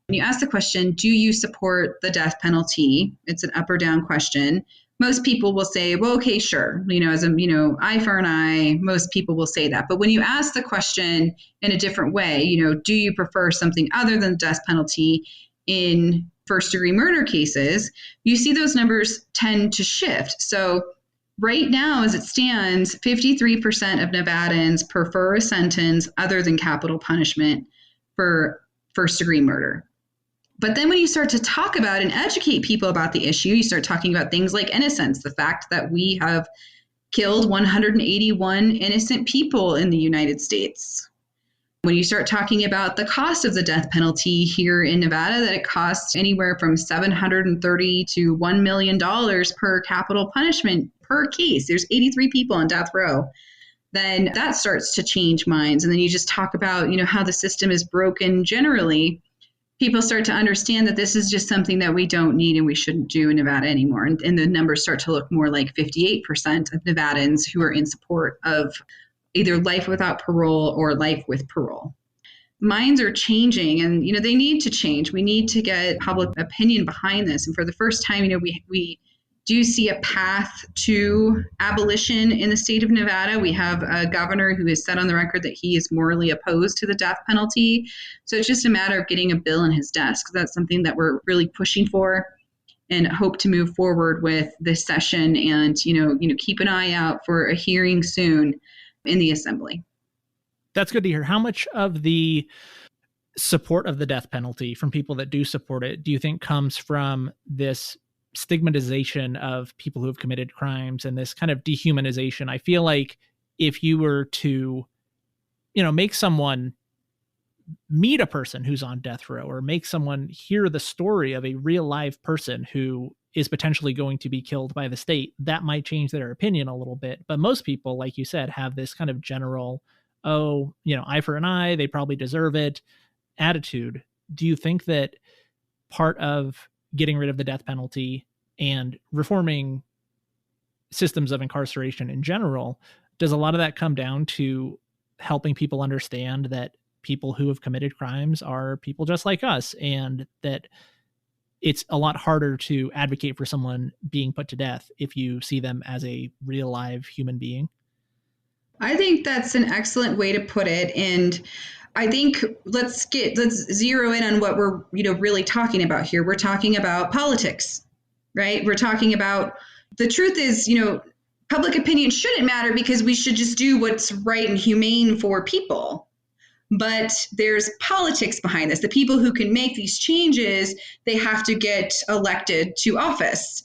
When you ask the question, do you support the death penalty? It's an up or down question. Most people will say, well, okay, sure. As a, eye for an eye, most people will say that. But when you ask the question in a different way, do you prefer something other than the death penalty in first degree murder cases, you see those numbers tend to shift. So right now, as it stands, 53% of Nevadans prefer a sentence other than capital punishment for first degree murder. But then when you start to talk about and educate people about the issue, you start talking about things like innocence, the fact that we have killed 181 innocent people in the United States. When you start talking about the cost of the death penalty here in Nevada, that it costs anywhere from $730 to $1 million per capital punishment per case. There's 83 people on death row. Then that starts to change minds. And then you just talk about, how the system is broken generally. People start to understand that this is just something that we don't need and we shouldn't do in Nevada anymore. And the numbers start to look more like 58% of Nevadans who are in support of either life without parole or life with parole. Minds are changing, and they need to change. We need to get public opinion behind this. And for the first time, we do see a path to abolition in the state of Nevada. We have a governor who has said on the record that he is morally opposed to the death penalty. So it's just a matter of getting a bill in his desk. That's something that we're really pushing for and hope to move forward with this session, and keep an eye out for a hearing soon in the assembly. That's good to hear. How much of the support of the death penalty from people that do support it do you think comes from this stigmatization of people who have committed crimes and this kind of dehumanization? I feel like if you were to, make someone meet a person who's on death row or make someone hear the story of a real live person who is potentially going to be killed by the state, that might change their opinion a little bit. But most people, like you said, have this kind of general, oh, eye for an eye, they probably deserve it attitude. Do you think that part of getting rid of the death penalty and reforming systems of incarceration in general, does a lot of that come down to helping people understand that people who have committed crimes are people just like us, and that it's a lot harder to advocate for someone being put to death if you see them as a real live human being? I think that's an excellent way to put it. And I think let's zero in on what we're, really talking about here. We're talking about politics, right? We're talking about, the truth is, public opinion shouldn't matter because we should just do what's right and humane for people. But there's politics behind this. The people who can make these changes, they have to get elected to office.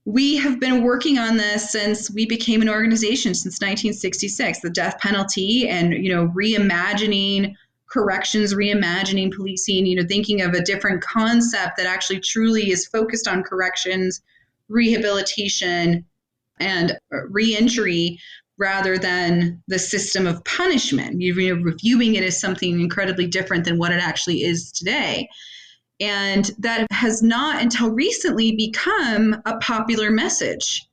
We have been working on this since we became an organization, since 1966, the death penalty, and, reimagining corrections, reimagining policing, thinking of a different concept that actually truly is focused on corrections, rehabilitation, and reentry, rather than the system of punishment. You're reviewing it as something incredibly different than what it actually is today. And that has not until recently become a popular message.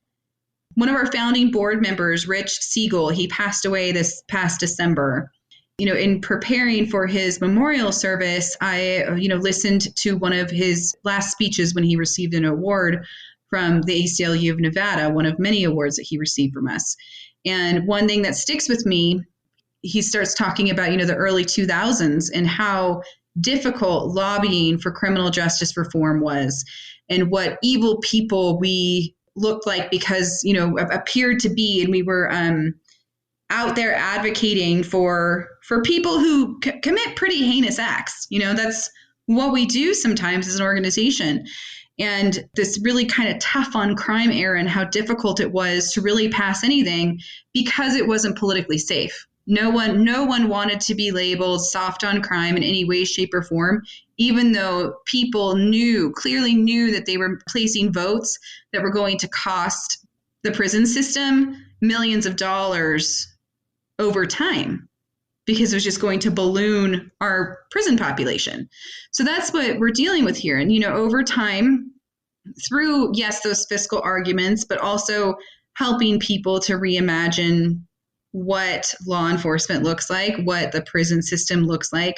One of our founding board members, Rich Siegel, he passed away this past December. In preparing for his memorial service, I, listened to one of his last speeches when he received an award from the ACLU of Nevada, one of many awards that he received from us. And one thing that sticks with me, he starts talking about, the early 2000s and how difficult lobbying for criminal justice reform was, and what evil people we looked like because, appeared to be, and we were out there advocating for people who commit pretty heinous acts. That's what we do sometimes as an organization. And this really kind of tough on crime era, and how difficult it was to really pass anything because it wasn't politically safe. No one wanted to be labeled soft on crime in any way, shape, or form, even though people clearly knew that they were placing votes that were going to cost the prison system millions of dollars over time, because it was just going to balloon our prison population. So that's what we're dealing with here. And, over time, through, yes, those fiscal arguments, but also helping people to reimagine what law enforcement looks like, what the prison system looks like,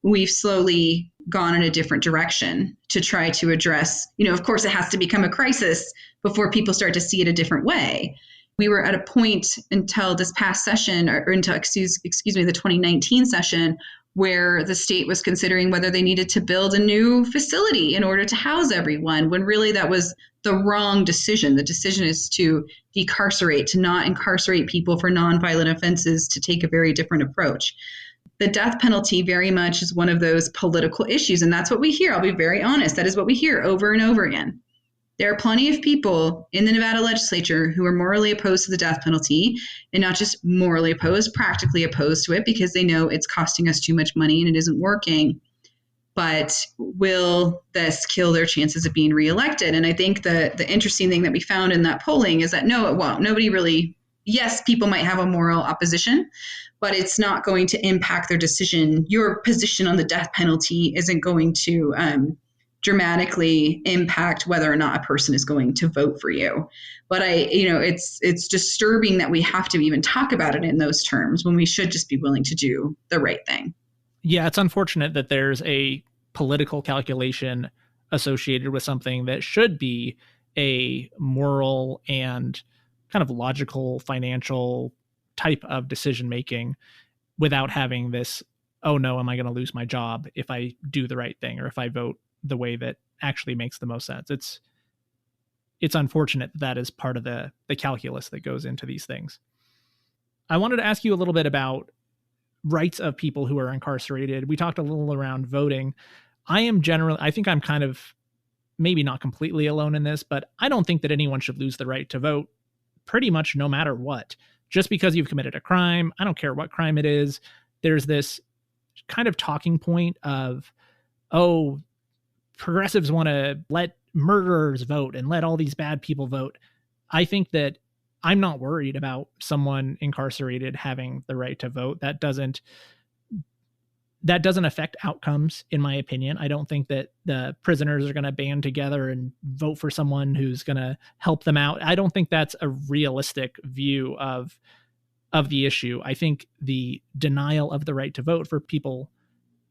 we've slowly gone in a different direction to try to address, of course, it has to become a crisis before people start to see it a different way. We were at a point until this past session, or until, excuse me, the 2019 session, where the state was considering whether they needed to build a new facility in order to house everyone, when really that was the wrong decision. The decision is to decarcerate, to not incarcerate people for nonviolent offenses, to take a very different approach. The death penalty very much is one of those political issues, and that's what we hear. I'll be very honest. That is what we hear over and over again. There are plenty of people in the Nevada legislature who are morally opposed to the death penalty, and not just morally opposed, practically opposed to it, because they know it's costing us too much money and it isn't working. But will this kill their chances of being reelected? And I think the interesting thing that we found in that polling is that no, it won't. Nobody really, yes, people might have a moral opposition, but it's not going to impact their decision. Your position on the death penalty isn't going to dramatically impact whether or not a person is going to vote for you. But it's disturbing that we have to even talk about it in those terms when we should just be willing to do the right thing. Yeah, it's unfortunate that there's a political calculation associated with something that should be a moral and kind of logical, financial type of decision making, without having this, oh no, am I going to lose my job if I do the right thing, or if I vote the way that actually makes the most sense. It's unfortunate that is part of the calculus that goes into these things. I wanted to ask you a little bit about rights of people who are incarcerated. We talked a little around voting. I think I'm kind of maybe not completely alone in this, but I don't think that anyone should lose the right to vote pretty much no matter what. Just because you've committed a crime, I don't care what crime it is, there's this kind of talking point of, oh, progressives want to let murderers vote and let all these bad people vote. I think that I'm not worried about someone incarcerated having the right to vote. That doesn't affect outcomes, in my opinion. I don't think that the prisoners are going to band together and vote for someone who's going to help them out. I don't think that's a realistic view of the issue. I think the denial of the right to vote for people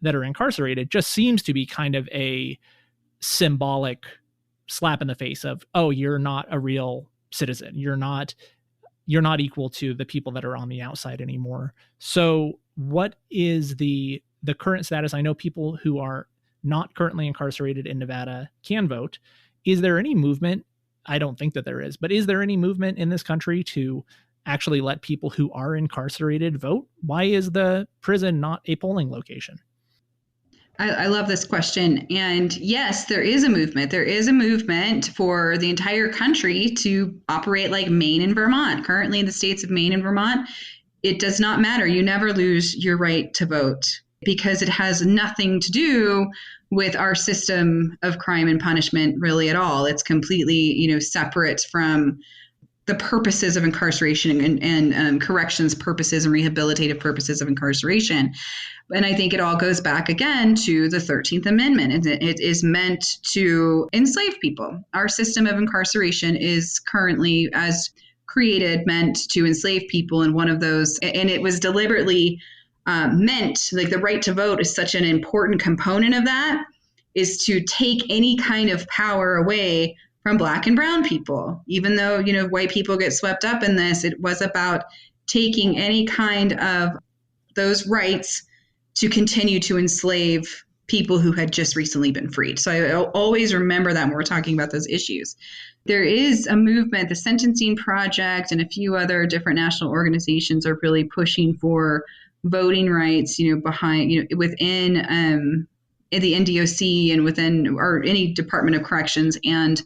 that are incarcerated just seems to be kind of a symbolic slap in the face of, oh, you're not a real citizen. You're not equal to the people that are on the outside anymore. So what is the current status? I know people who are not currently incarcerated in Nevada can vote. Is there any movement? I don't think that there is, but is there any movement in this country to actually let people who are incarcerated vote? Why is the prison not a polling location? I love this question. And yes, there is a movement. There is a movement for the entire country to operate like Maine and Vermont. Currently in the states of Maine and Vermont, it does not matter. You never lose your right to vote because it has nothing to do with our system of crime and punishment really at all. It's completely, separate from the purposes of incarceration and corrections purposes and rehabilitative purposes of incarceration. And I think it all goes back again to the 13th Amendment. It is meant to enslave people. Our system of incarceration is currently, as created, meant to enslave people. And one of those, and it was deliberately meant, like the right to vote is such an important component of that, is to take any kind of power away from Black and brown people. Even though, white people get swept up in this, it was about taking any kind of those rights to continue to enslave people who had just recently been freed. So I always remember that when we're talking about those issues. There is a movement, the Sentencing Project and a few other different national organizations are really pushing for voting rights, within the NDOC and within or any Department of Corrections and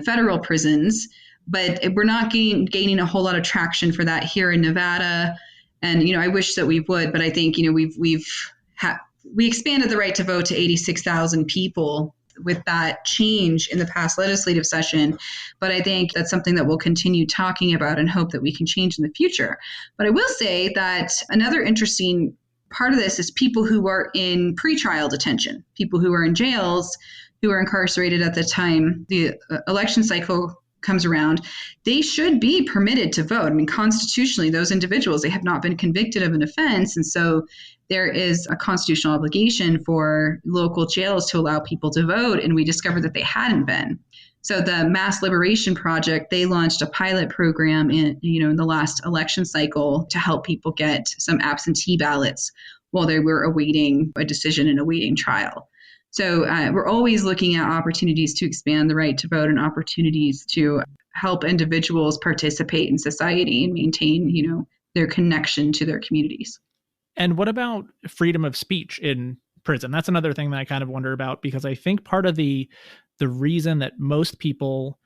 federal prisons. But we're not gaining a whole lot of traction for that here in Nevada. And, I wish that we would, but I think, we expanded the right to vote to 86,000 people with that change in the past legislative session. But I think that's something that we'll continue talking about and hope that we can change in the future. But I will say that another interesting part of this is people who are in pretrial detention, people who are in jails, who are incarcerated at the time the election cycle comes around. They should be permitted to vote. I mean, constitutionally, those individuals, they have not been convicted of an offense. And so there is a constitutional obligation for local jails to allow people to vote. And we discovered that they hadn't been. So the Mass Liberation Project, they launched a pilot program in the last election cycle to help people get some absentee ballots while they were awaiting a decision and awaiting trial. So we're always looking at opportunities to expand the right to vote and opportunities to help individuals participate in society and maintain, their connection to their communities. And what about freedom of speech in prison? That's another thing that I kind of wonder about, because I think part of the reason that most people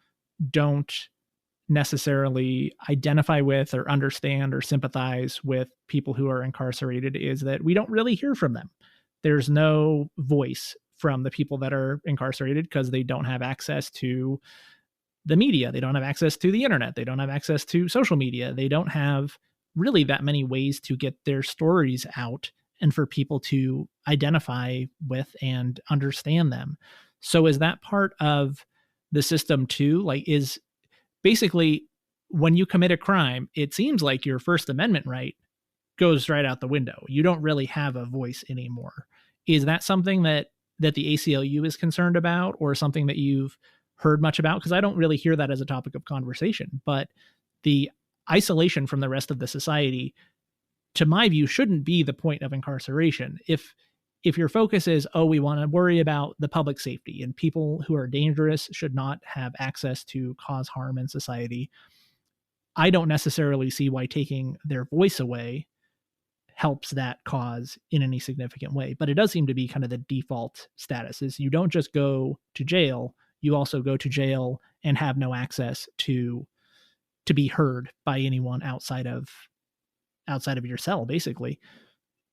don't necessarily identify with or understand or sympathize with people who are incarcerated is that we don't really hear from them. There's no voice from the people that are incarcerated because they don't have access to the media. They don't have access to the internet. They don't have access to social media. They don't have really that many ways to get their stories out and for people to identify with and understand them. So is that part of the system too? Like, is basically when you commit a crime, it seems like your First Amendment right goes right out the window. You don't really have a voice anymore. Is that something that the ACLU is concerned about, or something that you've heard much about? Because I don't really hear that as a topic of conversation, but the isolation from the rest of the society, to my view, shouldn't be the point of incarceration. If your focus is, oh, we want to worry about the public safety and people who are dangerous should not have access to cause harm in society, I don't necessarily see why taking their voice away helps that cause in any significant way. But it does seem to be kind of the default status is you don't just go to jail, you also go to jail and have no access to be heard by anyone outside of your cell, basically.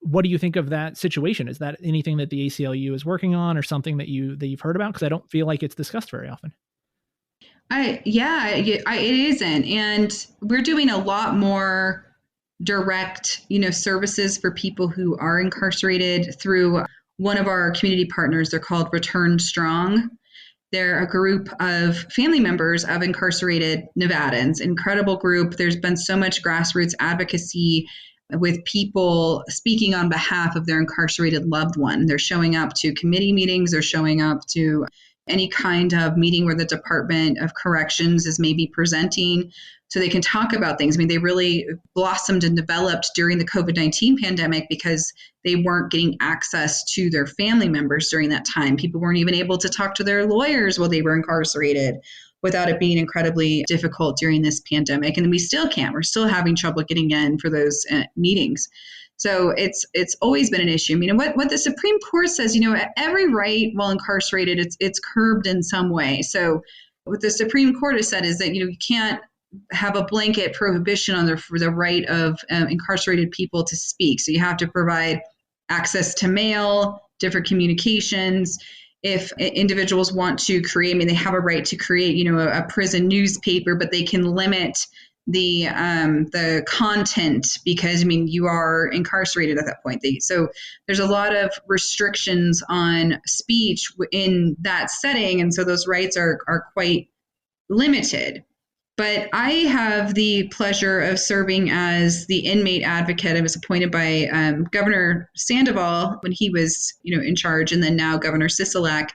what do you think of that situation? Is that anything that the ACLU is working on or something that you've heard about? Because I don't feel like it's discussed very often. It isn't. And we're doing a lot more direct, services for people who are incarcerated through one of our community partners. They're called Return Strong. They're a group of family members of incarcerated Nevadans, incredible group. There's been so much grassroots advocacy with people speaking on behalf of their incarcerated loved one. They're showing up to committee meetings, they're showing up to any kind of meeting where the Department of Corrections is maybe presenting so they can talk about things. I mean, they really blossomed and developed during the COVID-19 pandemic because they weren't getting access to their family members during that time. People weren't even able to talk to their lawyers while they were incarcerated without it being incredibly difficult during this pandemic. And we still can't. We're still having trouble getting in for those meetings. So it's always been an issue. I mean, what the Supreme Court says, every right while incarcerated, it's curbed in some way. So what the Supreme Court has said is that, you can't have a blanket prohibition on for the right of incarcerated people to speak. So you have to provide access to mail, different communications. If individuals want to create, they have a right to create, a prison newspaper, but they can limit the content because you are incarcerated at that point. So there's a lot of restrictions on speech in that setting, and so those rights are quite limited. But I have the pleasure of serving as the inmate advocate. I was appointed by Governor Sandoval when he was, in charge, and then now Governor Sisolak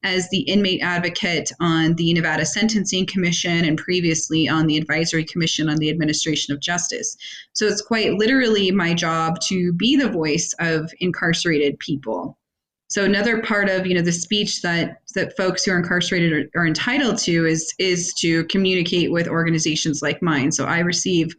as the inmate advocate on the Nevada Sentencing Commission and previously on the Advisory Commission on the Administration of Justice. So it's quite literally my job to be the voice of incarcerated people. So another part of, the speech that folks who are incarcerated are entitled to is to communicate with organizations like mine. So I receive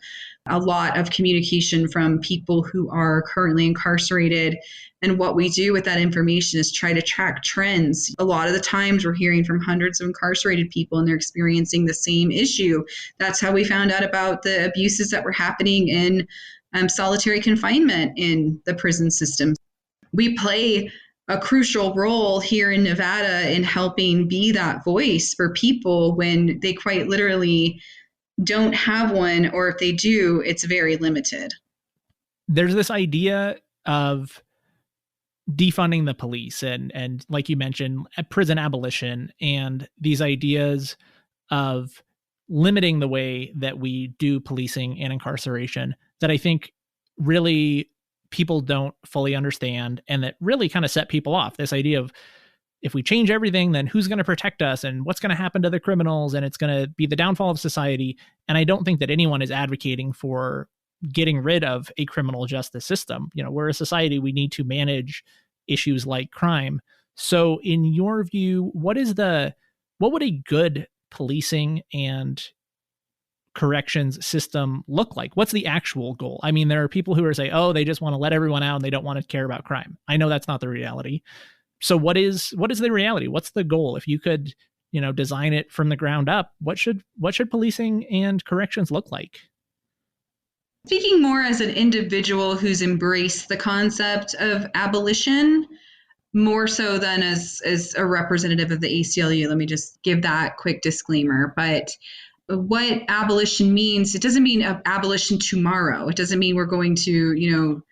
a lot of communication from people who are currently incarcerated. And what we do with that information is try to track trends. A lot of the times we're hearing from hundreds of incarcerated people and they're experiencing the same issue. That's how we found out about the abuses that were happening in solitary confinement in the prison system. We play a crucial role here in Nevada in helping be that voice for people when they quite literally don't have one, or if they do, it's very limited. There's this idea of defunding the police and like you mentioned, prison abolition, and these ideas of limiting the way that we do policing and incarceration that I think really people don't fully understand, and that really kind of set people off. This idea of if we change everything, then who's going to protect us and what's going to happen to the criminals, and it's going to be the downfall of society. And I don't think that anyone is advocating for getting rid of a criminal justice system. We're a society, we need to manage issues like crime. So in your view, what would a good policing and corrections system look like? What's the actual goal? There are people who are saying, they just want to let everyone out and they don't want to care about crime. I know that's not the reality. So what is the reality? What's the goal? If you could, design it from the ground up, what should policing and corrections look like? Speaking more as an individual who's embraced the concept of abolition, more so than as a representative of the ACLU, let me just give that quick disclaimer. But what abolition means, it doesn't mean abolition tomorrow. It doesn't mean we're going to,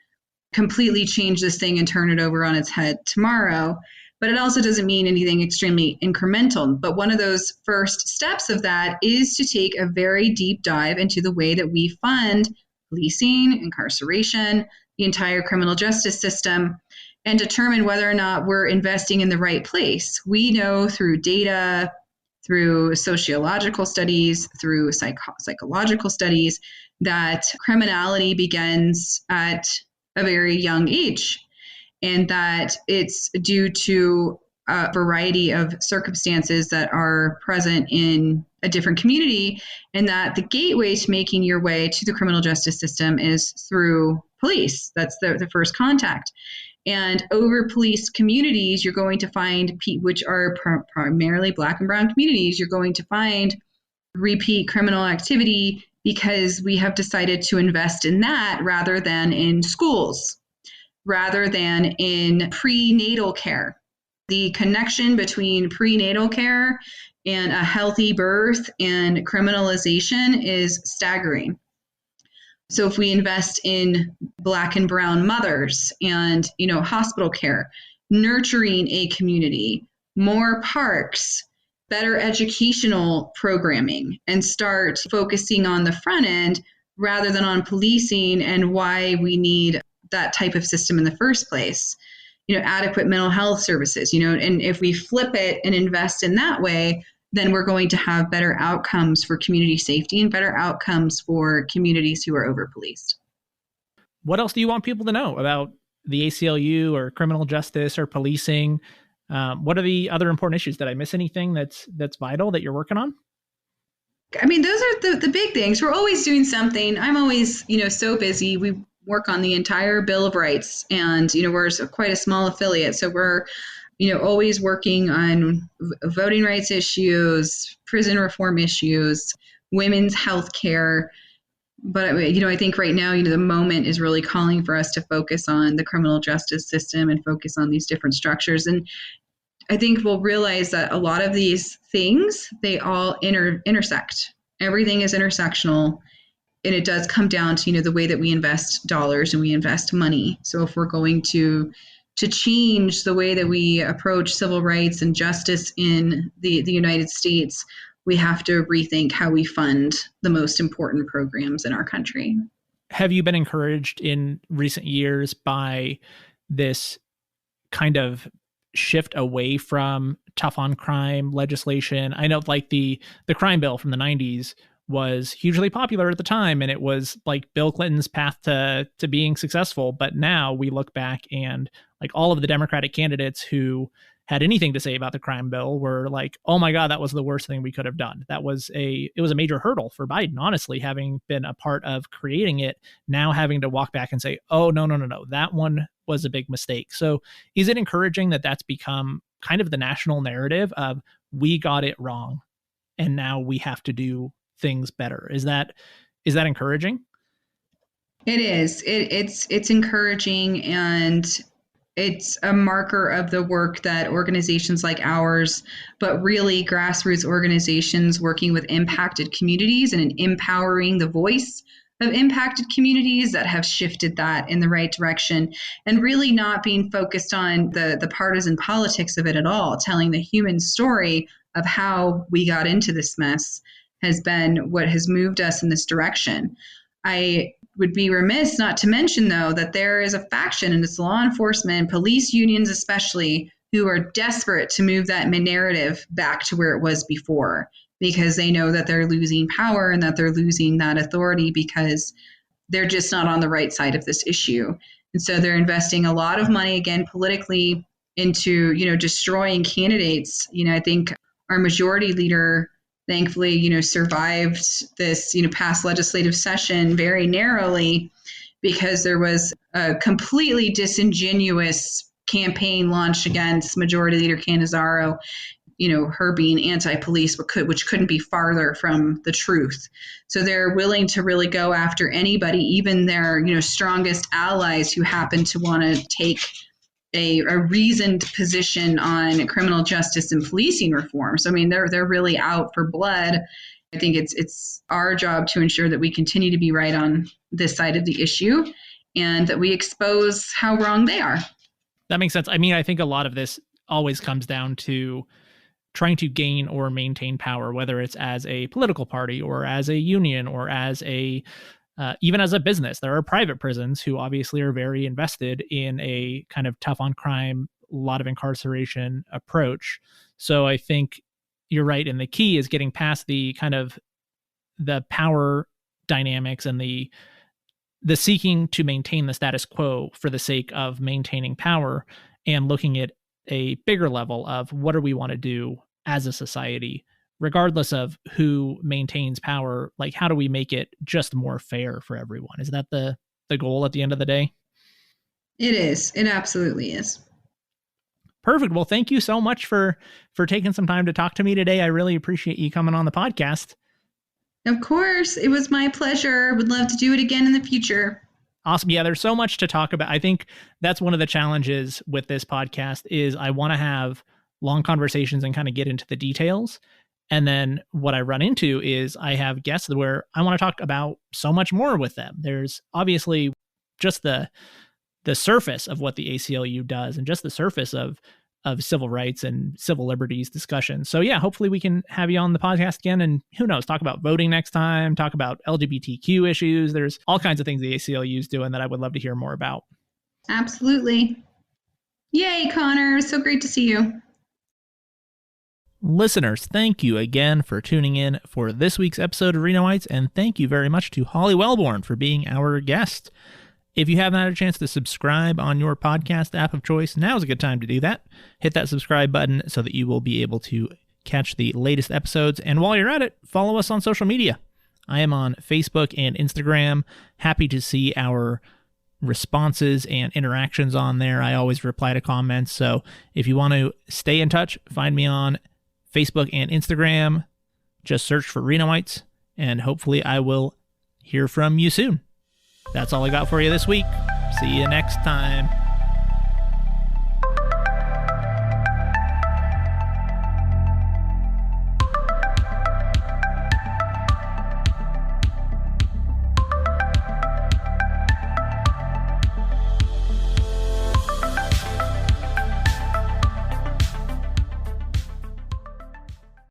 completely change this thing and turn it over on its head tomorrow. But it also doesn't mean anything extremely incremental. But one of those first steps of that is to take a very deep dive into the way that we fund policing, incarceration, the entire criminal justice system, and determine whether or not we're investing in the right place. We know through data, through sociological studies, through psychological studies, that criminality begins at a very young age, and that it's due to a variety of circumstances that are present in a different community, and that the gateway to making your way to the criminal justice system is through police. That's the first contact. And over policed communities, you're going to find, which are primarily Black and Brown communities, you're going to find repeat criminal activity because we have decided to invest in that rather than in schools. rather than in prenatal care. The connection between prenatal care and a healthy birth and criminalization is staggering. So if we invest in Black and brown mothers and, hospital care, nurturing a community, more parks, better educational programming, and start focusing on the front end rather than on policing and why we need that type of system in the first place. Adequate mental health services, and if we flip it and invest in that way, then we're going to have better outcomes for community safety and better outcomes for communities who are over-policed. What else do you want people to know about the ACLU or criminal justice or policing? What are the other important issues? Did I miss anything that's vital that you're working on? I mean, those are the big things. We're always doing something. I'm always, so busy. We work on the entire Bill of Rights, and, we're quite a small affiliate. So we're, always working on voting rights issues, prison reform issues, women's health care. But, I think right now, the moment is really calling for us to focus on the criminal justice system and focus on these different structures. And I think we'll realize that a lot of these things, they all intersect. Everything is intersectional. And it does come down to, the way that we invest dollars and we invest money. So if we're going to change the way that we approach civil rights and justice in the United States, we have to rethink how we fund the most important programs in our country. Have you been encouraged in recent years by this kind of shift away from tough on crime legislation? I know like the crime bill from the 90s was hugely popular at the time, and it was like Bill Clinton's path to being successful. But now we look back and like all of the Democratic candidates who had anything to say about the crime bill were like, oh my God, that was the worst thing we could have done. It was a major hurdle for Biden, honestly, having been a part of creating it, now having to walk back and say, oh, no, that one was a big mistake. So is it encouraging that that's become kind of the national narrative of we got it wrong and now we have to do things better? Is that encouraging? It is. It's encouraging, and it's a marker of the work that organizations like ours, but really grassroots organizations working with impacted communities and empowering the voice of impacted communities that have shifted that in the right direction, and really not being focused on the partisan politics of it at all. Telling the human story of how we got into this mess has been what has moved us in this direction. I would be remiss not to mention, though, that there is a faction, and it's law enforcement, police unions especially, who are desperate to move that narrative back to where it was before, because they know that they're losing power and that they're losing that authority because they're just not on the right side of this issue. And so they're investing a lot of money, again, politically, into, destroying candidates. I think our majority leader, thankfully, survived this, past legislative session very narrowly because there was a completely disingenuous campaign launched against Majority Leader Cannizzaro, her being anti-police, which couldn't be farther from the truth. So they're willing to really go after anybody, even their, strongest allies who happen to want to take a reasoned position on criminal justice and policing reform. So, I mean, they're really out for blood. I think it's our job to ensure that we continue to be right on this side of the issue and that we expose how wrong they are. That makes sense. I mean, I think a lot of this always comes down to trying to gain or maintain power, whether it's as a political party or as a union or as even as a business. There are private prisons who obviously are very invested in a kind of tough on crime, a lot of incarceration approach. So I think you're right. And the key is getting past the kind of the power dynamics and the seeking to maintain the status quo for the sake of maintaining power, and looking at a bigger level of what do we want to do as a society, regardless of who maintains power. Like, how do we make it just more fair for everyone? Is that the goal at the end of the day? It is. It absolutely is. Perfect. Well, thank you so much for taking some time to talk to me today. I really appreciate you coming on the podcast. Of course. It was my pleasure. Would love to do it again in the future. Awesome. Yeah, there's so much to talk about. I think that's one of the challenges with this podcast is I want to have long conversations and kind of get into the details. And then what I run into is I have guests where I want to talk about so much more with them. There's obviously just the surface of what the ACLU does and just the surface of civil rights and civil liberties discussion. So yeah, hopefully we can have you on the podcast again, and who knows, talk about voting next time, talk about LGBTQ issues. There's all kinds of things the ACLU is doing that I would love to hear more about. Absolutely. Yay, Conor. So great to see you. Listeners, thank you again for tuning in for this week's episode of Renoites, and thank you very much to Holly Welborn for being our guest. If you haven't had a chance to subscribe on your podcast app of choice, now is a good time to do that. Hit that subscribe button so that you will be able to catch the latest episodes. And while you're at it, follow us on social media. I am on Facebook and Instagram. Happy to see our responses and interactions on there. I always reply to comments. So if you want to stay in touch, find me on Facebook and Instagram. Just search for Renoites, and hopefully I will hear from you soon. That's all I got for you this week. See you next time.